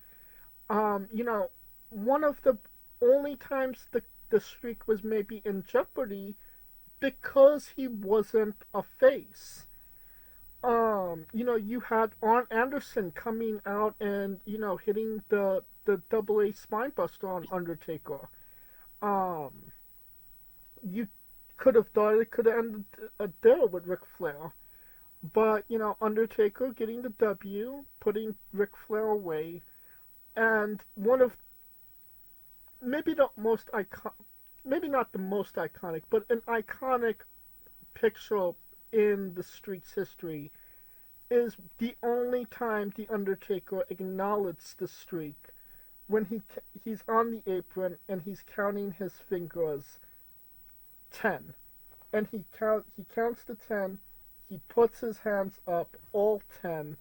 One of the only times the streak was maybe in jeopardy because he wasn't a face. You had Arn Anderson coming out and, hitting the double A spine buster on Undertaker. Um, you could have thought it could have ended there with Ric Flair. But, Undertaker getting the W, putting Ric Flair away, and one of maybe the most iconic, maybe not the most iconic, but an iconic picture in the Street's history is the only time the Undertaker acknowledged the streak when he's on the apron and he's counting his fingers 10, and he counts to 10. He puts his hands up, all 10,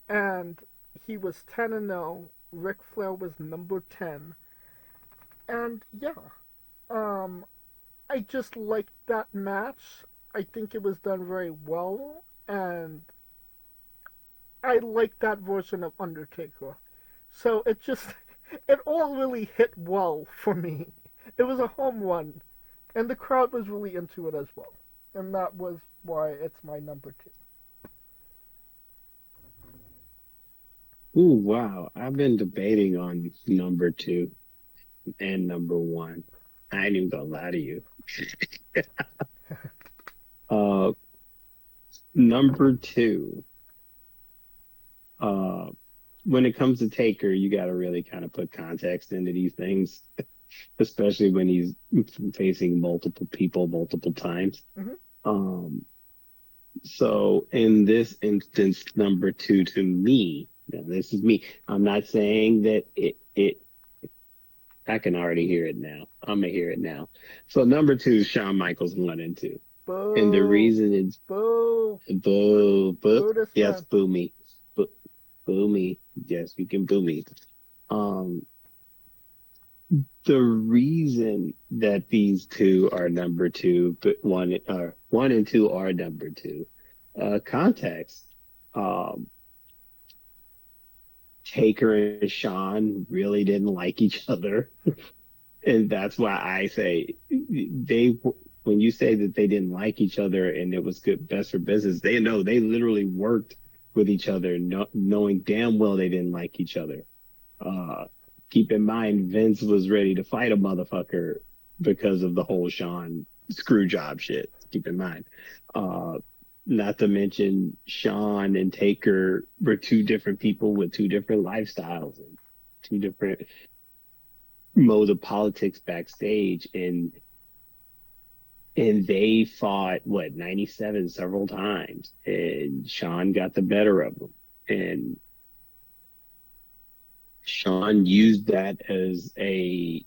and he was 10-0. Ric Flair was number 10, and yeah, um, I just liked that match. I think it was done very well, and I like that version of Undertaker. So it just, it all really hit well for me. It was a home run, and the crowd was really into it as well. And that was why it's my number two. Ooh, wow. I've been debating on number two and number one. I ain't even gonna lie to you. Uh, Number two. Uh, when it comes to Taker, you got to really kind of put context into these things, especially when he's facing multiple people multiple times. Mm-hmm. Um, so in this instance, number two to me, now this is me. I'm not saying that I can already hear it now. I'm gonna hear it now. So number two is Shawn Michaels 1 and 2. And the Boo! reason is Boo! boo, Boo this yes, man. boo me. Boo, boo me. Yes, you can boo me. Um, the reason that these two are number two, but one and two are number two. Context. Um, Taker and Sean really didn't like each other. And that's why I say they, when you say that they didn't like each other and it was good, best for business, they know they literally worked with each other, knowing damn well they didn't like each other. Uh, Keep in mind, Vince was ready to fight a motherfucker because of the whole Sean screw job shit. Keep in mind. Uh, Not to mention, Sean and Taker were two different people with two different lifestyles and two different modes of politics backstage. And they fought, what, 97 several times. And Sean got the better of them. And Sean used that as a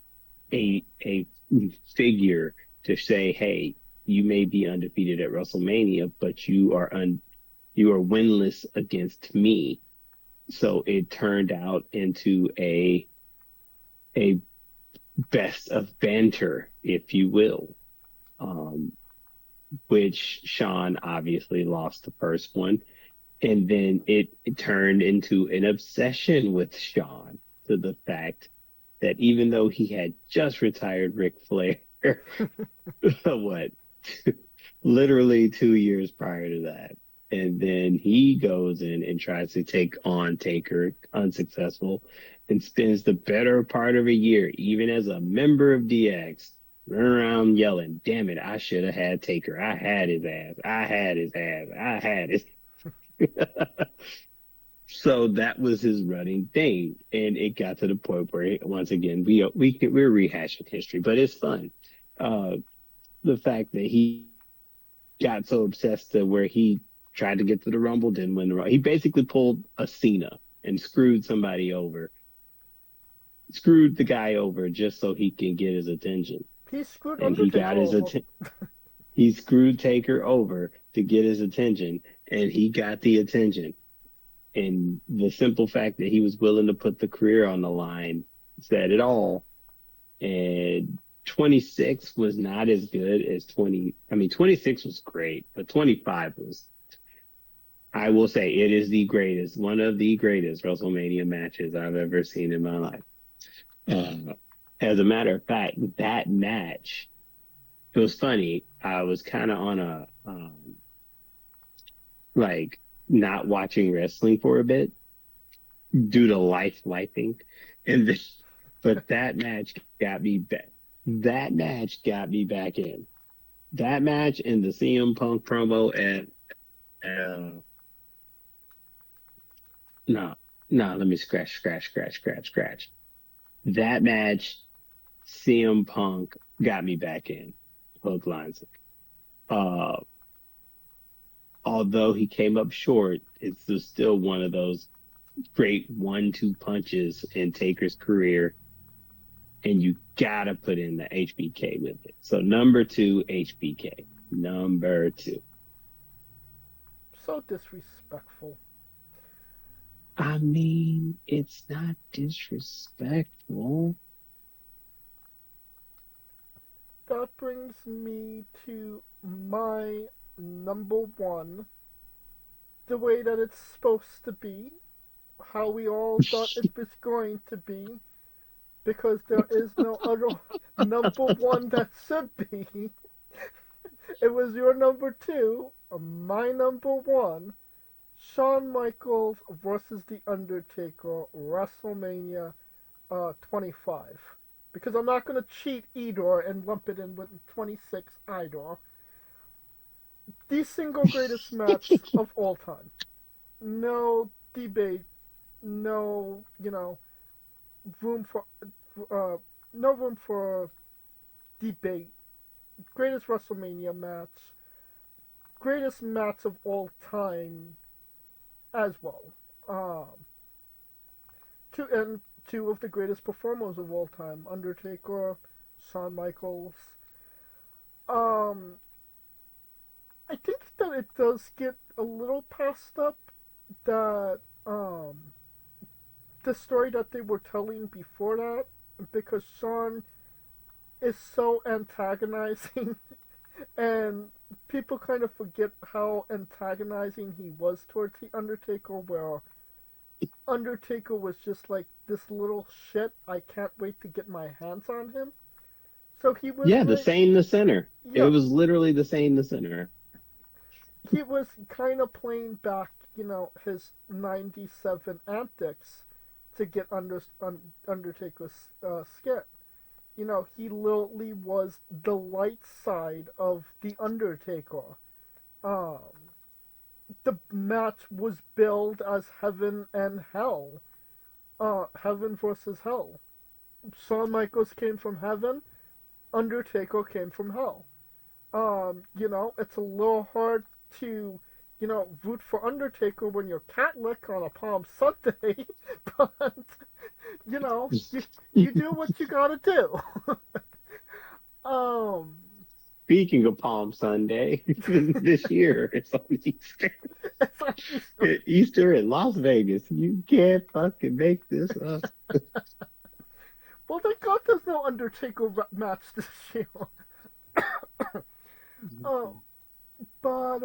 figure to say, hey, you may be undefeated at WrestleMania, but you are winless against me. So it turned out into a best of banter, if you will. Um, which Sean obviously lost the first one. And then it turned into an obsession with Sean, to the fact that even though he had just retired Ric Flair, what, literally 2 years prior to that. And then he goes in and tries to take on Taker, unsuccessful, and spends the better part of a year, even as a member of DX, running around yelling, damn it, I should have had Taker. I had his ass. I had his ass. I had his. So that was his running thing. And it got to the point where, once again, we're rehashing history, but it's fun. Uh, the fact that he got so obsessed to where he tried to get to the Rumble, didn't win the Rumble. He basically pulled a Cena and screwed somebody over, screwed the guy over just so he can get his attention. He screwed And he got Undertaker his over. attention. He screwed Taker over to get his attention, and he got the attention. And the simple fact that he was willing to put the career on the line said it all. And 26 was not as good as 20. I mean, 26 was great, but 25 was, I will say, it is the greatest, one of the greatest WrestleMania matches I've ever seen in my life. Uh, as a matter of fact, that match, it was funny. I was kind of on a, like, not watching wrestling for a bit due to lifing. And then, but that match got me back. That match got me back in. That match and the CM Punk promo at no, no, let me scratch. That match, CM Punk got me back in. Hook lines. Uh, Although he came up short, it's still one of those great 1-2 punches in Taker's career, and you gotta put in the HBK with it. So number two, HBK. Number two. So disrespectful. I mean, it's not disrespectful. That brings me to my number one. The way that it's supposed to be. How we all thought it was going to be. Because there is no other number one that should be. It was your number two, my number one. Shawn Michaels versus The Undertaker, WrestleMania 25. Because I'm not going to cheat either and lump it in with 26 either. The single greatest match of all time. No debate. No, room for uh, no room for debate. Greatest WrestleMania match. Greatest match of all time as well. Two of the greatest performers of all time, Undertaker, Shawn Michaels. Um, I think that it does get a little passed up that the story that they were telling before that, because Shawn is so antagonizing and people kind of forget how antagonizing he was towards the Undertaker, where Undertaker was just like this little shit. I can't wait to get my hands on him. So he was Yeah, the like, same the center. It yeah, was literally the same the center. he was kind of playing back, his '97 antics to get Undertaker's skin. He literally was the light side of the Undertaker. Um, the match was billed as Heaven and Hell. Heaven versus Hell. Shawn Michaels came from heaven. Undertaker came from hell. It's a little hard to, root for Undertaker when you're Catholic on a Palm Sunday, but you do what you gotta do. um, Speaking of Palm Sunday, this year it's on Easter. it's like Easter in Las Vegas. You can't fucking make this up. well, thank God there's no Undertaker match this year. um, but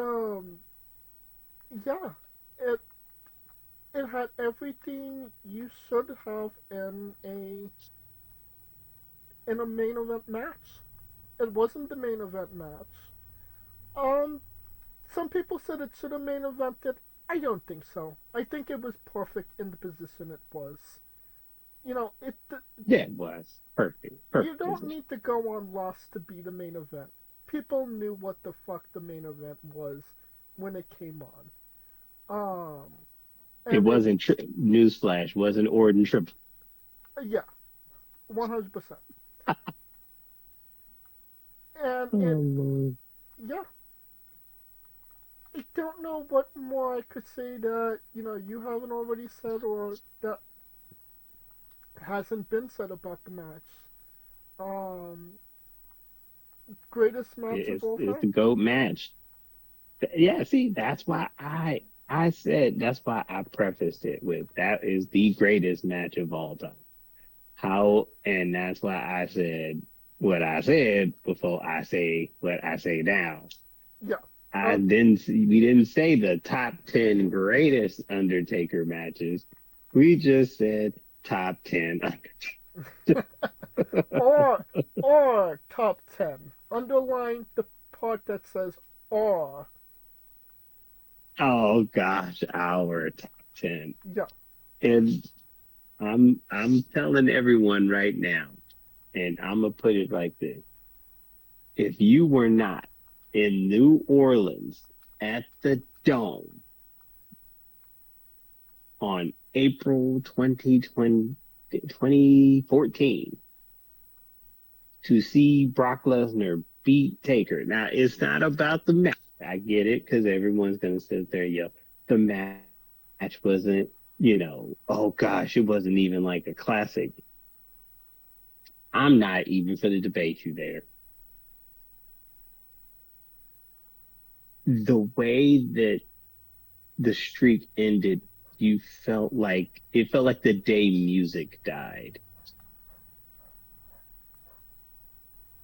yeah, it it had everything you should have in a main event match. It wasn't the main event match. Um, some people said it should have main evented. I don't think so. I think it was perfect in the position it was. It Yeah, it was perfect. you Perfect don't position. need to go on Lost to be the main event. People knew what the fuck the main event was when it came on. Um, It and it wasn't newsflash. Wasn't Orton triple. yeah, 100%. And Oh, it Lord. yeah, I don't know what more I could say that you haven't already said or that hasn't been said about the match. Um, greatest match of all It's time. the GOAT match. Yeah, see, that's why I said that's why I prefaced it with that is the greatest match of all time. How and that's why I said what I said before I say what I say now. Yeah. I Uh, didn't we didn't say the top 10 greatest Undertaker matches. We just said top 10. or top 10. Underline the part that says or. Oh gosh, our top 10. Yeah. And I'm telling everyone right now, and I'm gonna put it like this. If you were not in New Orleans at the Dome on April 2014 to see Brock Lesnar beat Taker. Now, it's not about the match. I get it because everyone's going to sit there and yell, the match wasn't, oh gosh, it wasn't even like a classic. I'm not even for the debate you there. The way that the streak ended, it felt like the day music died.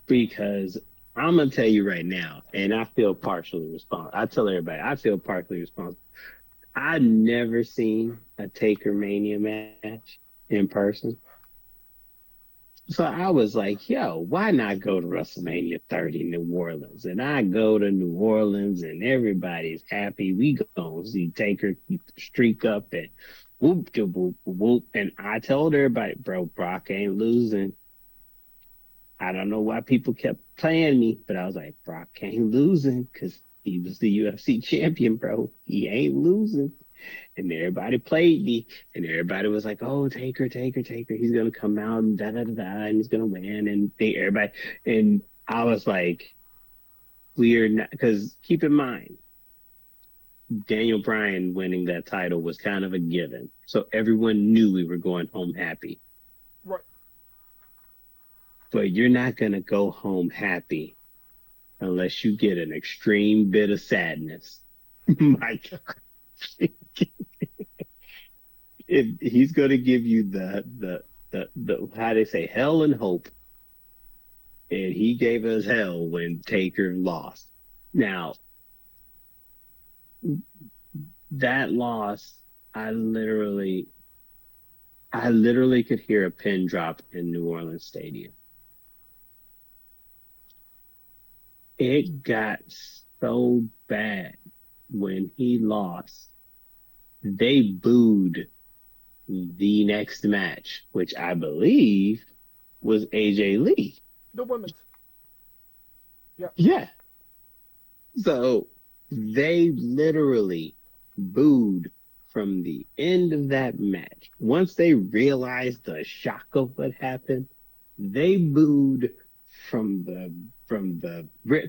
Because I'm gonna tell you right now, and I feel partially responsible. I tell everybody I feel partially responsible. I never seen a Taker Mania match in person. So I was like, yo, why not go to WrestleMania 30 in New Orleans? And I go to New Orleans and everybody's happy. We go see Taker keep the streak up and whoop de whoop whoop. And I told everybody, bro, Brock ain't losing. I don't know why people kept playing me, but I was like, Brock ain't losing because he was the UFC champion, bro. He ain't losing. And everybody played me, and everybody was like, "Oh, Taker, Taker, Taker, he's gonna come out and da da da da, and he's gonna win." And everybody, and I was like, "We are not," because keep in mind, Daniel Bryan winning that title was kind of a given, so everyone knew we were going home happy. Right. But you're not gonna go home happy unless you get an extreme bit of sadness. Like, if he's going to give you the how they say hell and hope, and he gave us hell when Taker lost. Now that loss, I literally, I literally could hear a pin drop in New Orleans Stadium. It got so bad when he lost. They booed the next match, which I believe was AJ Lee. The women's. Yeah. Yeah. So they literally booed from the end of that match. Once they realized the shock of what happened, they booed from the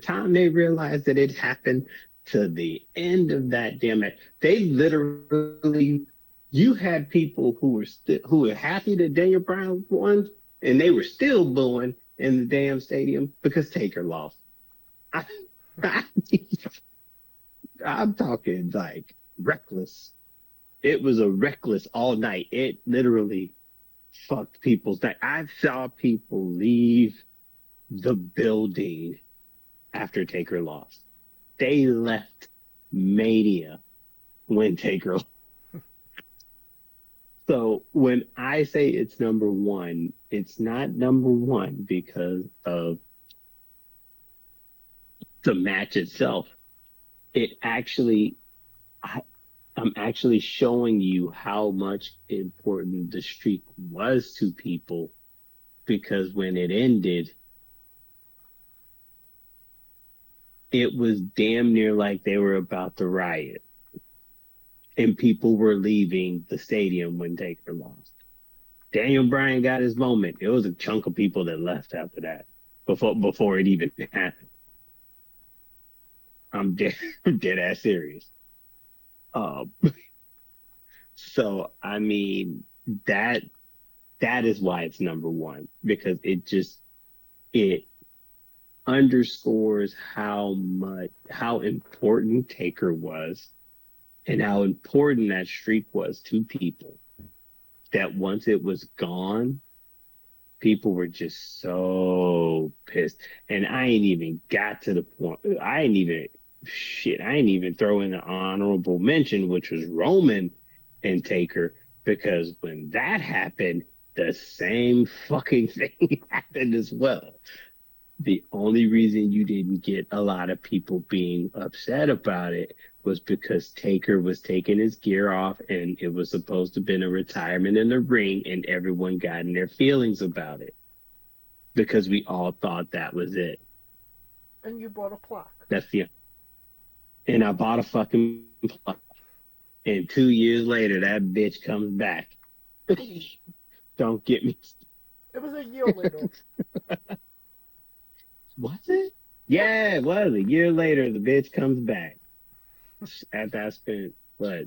time they realized that it happened to the end of that damn match. They literally, you had people who were happy that Daniel Bryan won, and they were still booing in the damn stadium because Taker lost. I, I, I'm talking like reckless. It was a reckless all night. It literally fucked people's night. I saw people leave the building after Taker lost. They left Mania when Taker lost. So when I say it's number one, it's not number one because of the match itself. It actually, I, I'm actually showing you how much important the streak was to people because when it ended, it was damn near like they were about to riot and people were leaving the stadium when Taker lost. Daniel Bryan got his moment. It was a chunk of people that left after that before it even happened. I'm dead, dead ass serious. Um, so I mean that that is why it's number one because it underscores how important Taker was and how important that streak was to people. That once it was gone, people were just so pissed. And I ain't even got to the point. I ain't even throw in an honorable mention, which was Roman and Taker, because when that happened, the same fucking thing happened as well. The only reason you didn't get a lot of people being upset about it was because Taker was taking his gear off and it was supposed to have been a retirement in the ring and everyone got in their feelings about it because we all thought that was it. And you bought a plaque. That's the and I bought a fucking plaque. And 2 years later, that bitch comes back. Don't get me. It was a year later. Was it? Yep. Yeah, it was. A year later, the bitch comes back. After I spent, what,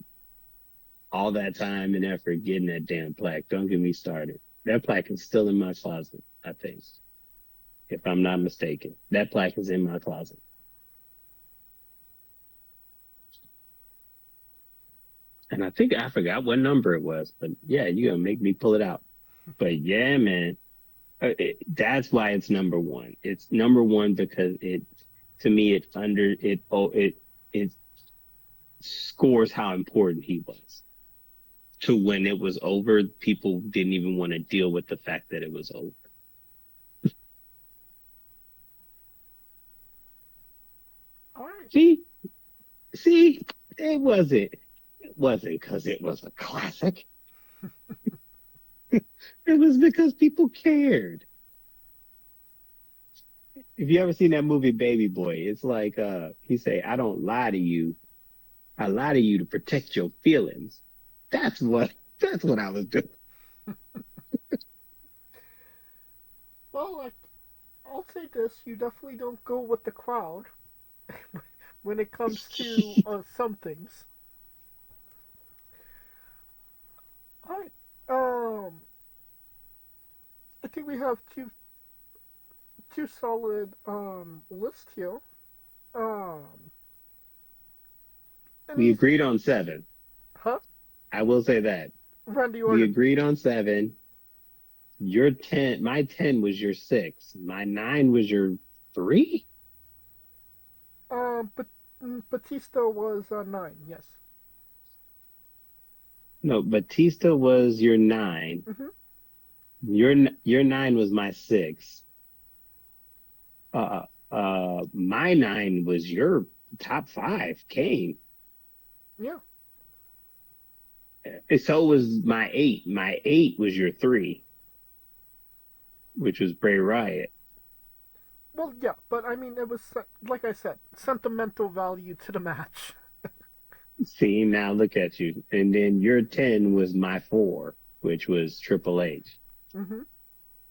all that time and effort getting that damn plaque. Don't get me started. That plaque is still in my closet, I think. If I'm not mistaken. That plaque is in my closet. And I think I forgot what number it was, but yeah, you're gonna make me pull it out. But yeah, man, that's why it's number one. It's number one because to me, it scores how important he was. To when it was over, people didn't even want to deal with the fact that it was over. All right. See, it wasn't because it was a classic. It was because people cared. If you ever seen that movie Baby Boy, it's like he say, "I don't lie to you. I lie to you to protect your feelings." That's what I was doing. Well, like, I'll say this: you definitely don't go with the crowd when it comes to some things. All right. I think we have two solid lists here. Um, and We he's agreed on seven. huh? I will say that. Randy We Orton. agreed on seven. Your 10, my 10 was your six. My nine was your three? But Batista was 9. Yes. No, Batista was your 9. Hmm. Your 9 was my 6. My 9 was your top 5, Kane. Yeah. And so was my 8. My 8 was your 3, which was Bray Wyatt. Well, yeah, but I mean, it was like I said, sentimental value to the match. See, now look at you. And then your 10 was my 4, which was Triple H. Hmm.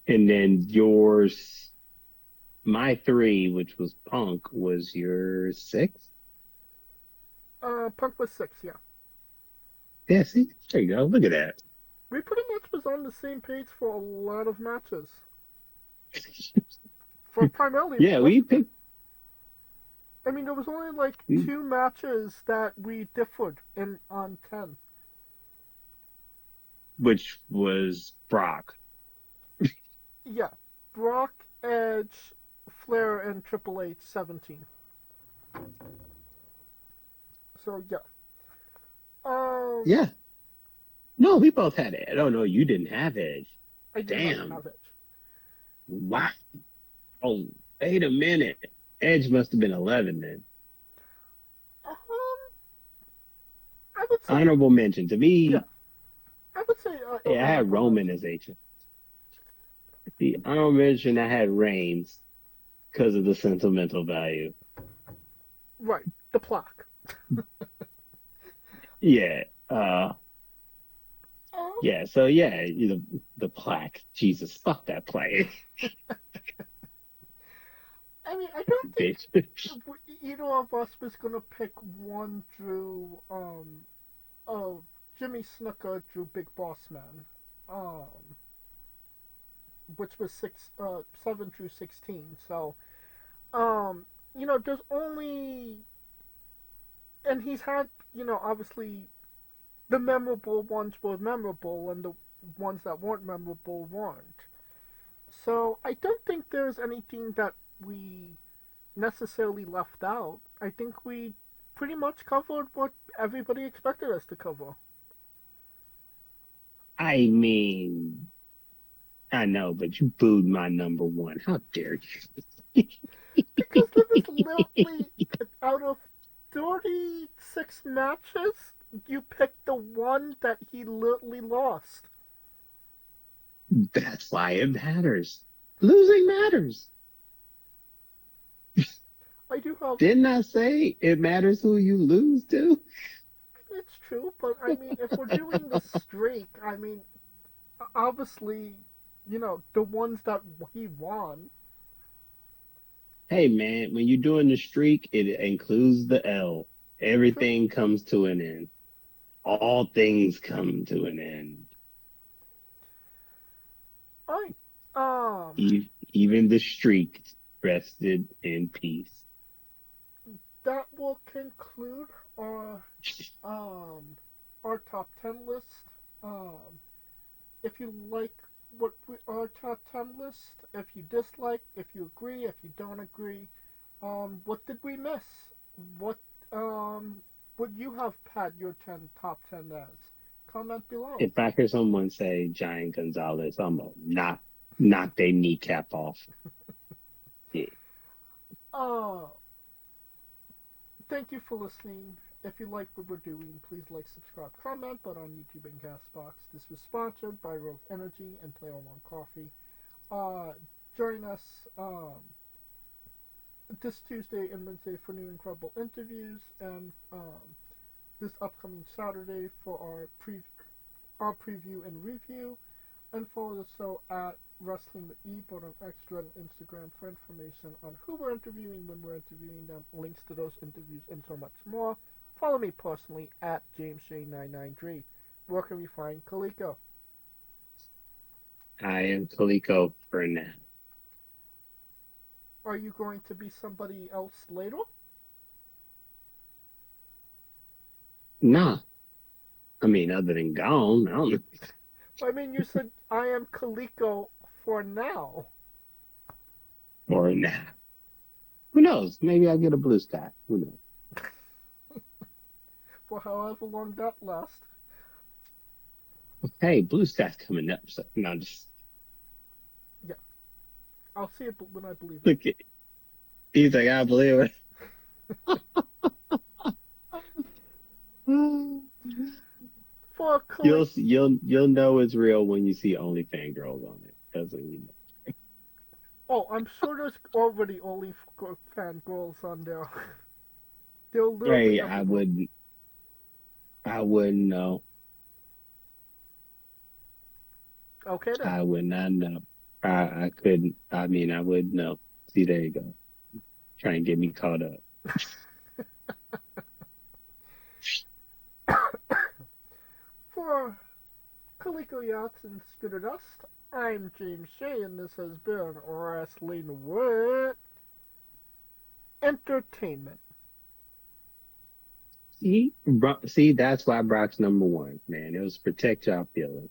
And then yours, my 3, which was Punk, was your 6. Punk was 6. Yeah. Yeah, see, there you go. Look at that. We pretty much was on the same page for a lot of matches. For primarily Yeah, most. we picked, I mean, there was only like two matches that we differed in on 10. which was Brock. Yeah, Brock, Edge, Flair, and Triple H 17. So yeah. Um, Yeah. No, we both had Edge. Oh, no, you didn't have Edge. I did not Damn. have Edge. Wow. Oh, wait a minute. Edge must have been 11 then. Um, I would say Honorable mention to yeah. me. I would say Yeah, I had honorable Roman mention. as H. The honorable mention, I had Reigns because of the sentimental value. Right, the plaque. Yeah. Um, Yeah. So yeah, the plaque. Jesus, fuck that plaque, I mean, I don't think bitch. either of us was gonna pick one Drew. Jimmy Snuka drew Big Boss Man. Um, which was 7 through 16. So, um, there's only, and he's had, obviously the memorable ones were memorable, and the ones that weren't memorable weren't. So I don't think there's anything that we necessarily left out. I think we pretty much covered what everybody expected us to cover. I mean, I know, but you booed my number one. How dare you? Because there was literally, out of 36 matches, you picked the one that he literally lost. That's why it matters. Losing matters. I do have. Didn't I say it matters who you lose to? It's true, but I mean, if we're doing the streak, I mean, obviously, the ones that he won. Hey man, when you're doing the streak, it includes the L. True. Everything comes to an end. All things come to an end. Alright. Even the streak rested in peace. That will conclude um our top 10 list. Um, if you like our top 10 list, if you dislike, if you agree, if you don't agree, what did we miss? What would you have had your top 10 as? Comment below. If I hear someone say Giant Gonzalez, I'm gonna knock their kneecap off. Yeah. Uh, Thank you for listening. If you like what we're doing, please like, subscribe, comment, but on YouTube and Castbox. This was sponsored by Rogue Energy and Player One Coffee. Join us this Tuesday and Wednesday for new incredible interviews, and this upcoming Saturday for our preview and review. And follow the show at Wrestling with E, both on Extra and Instagram for information on who we're interviewing, when we're interviewing them, links to those interviews, and so much more. Follow me personally at JamesJ993. Where can we find Kaliko? I am Kaliko for now. Are you going to be somebody else later? Nah. I mean, other than gone, I don't know. I mean, you said I am Kaliko for now. Or nah. Who knows? Maybe I'll get a blue sky. Who knows? For however long that lasts. Hey, Blue Sky's coming up. So, no, just Yeah, I'll see it when I believe it. look at. He's like, I believe it. For Khali, You'll know it's real when you see only fangirls on it. That's what you know. oh, I'm sure there's already only fan girls on there. They're literally Hey, everywhere. I wouldn't know. Okay then. I would not know. I couldn't. I mean, I would know. See, there you go. Try and get me caught up. For Kaliko Yachts and Scooter Dust, I'm James Shea, and this has been Wrestling with Entertainment. See, that's why Brock's number one, man. It was protect your feelings.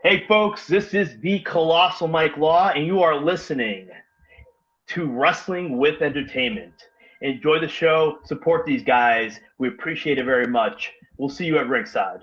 Hey, folks, this is the Colossal Mike Law, and you are listening to Wrestling with Entertainment. Enjoy the show. Support these guys. We appreciate it very much. We'll see you at ringside.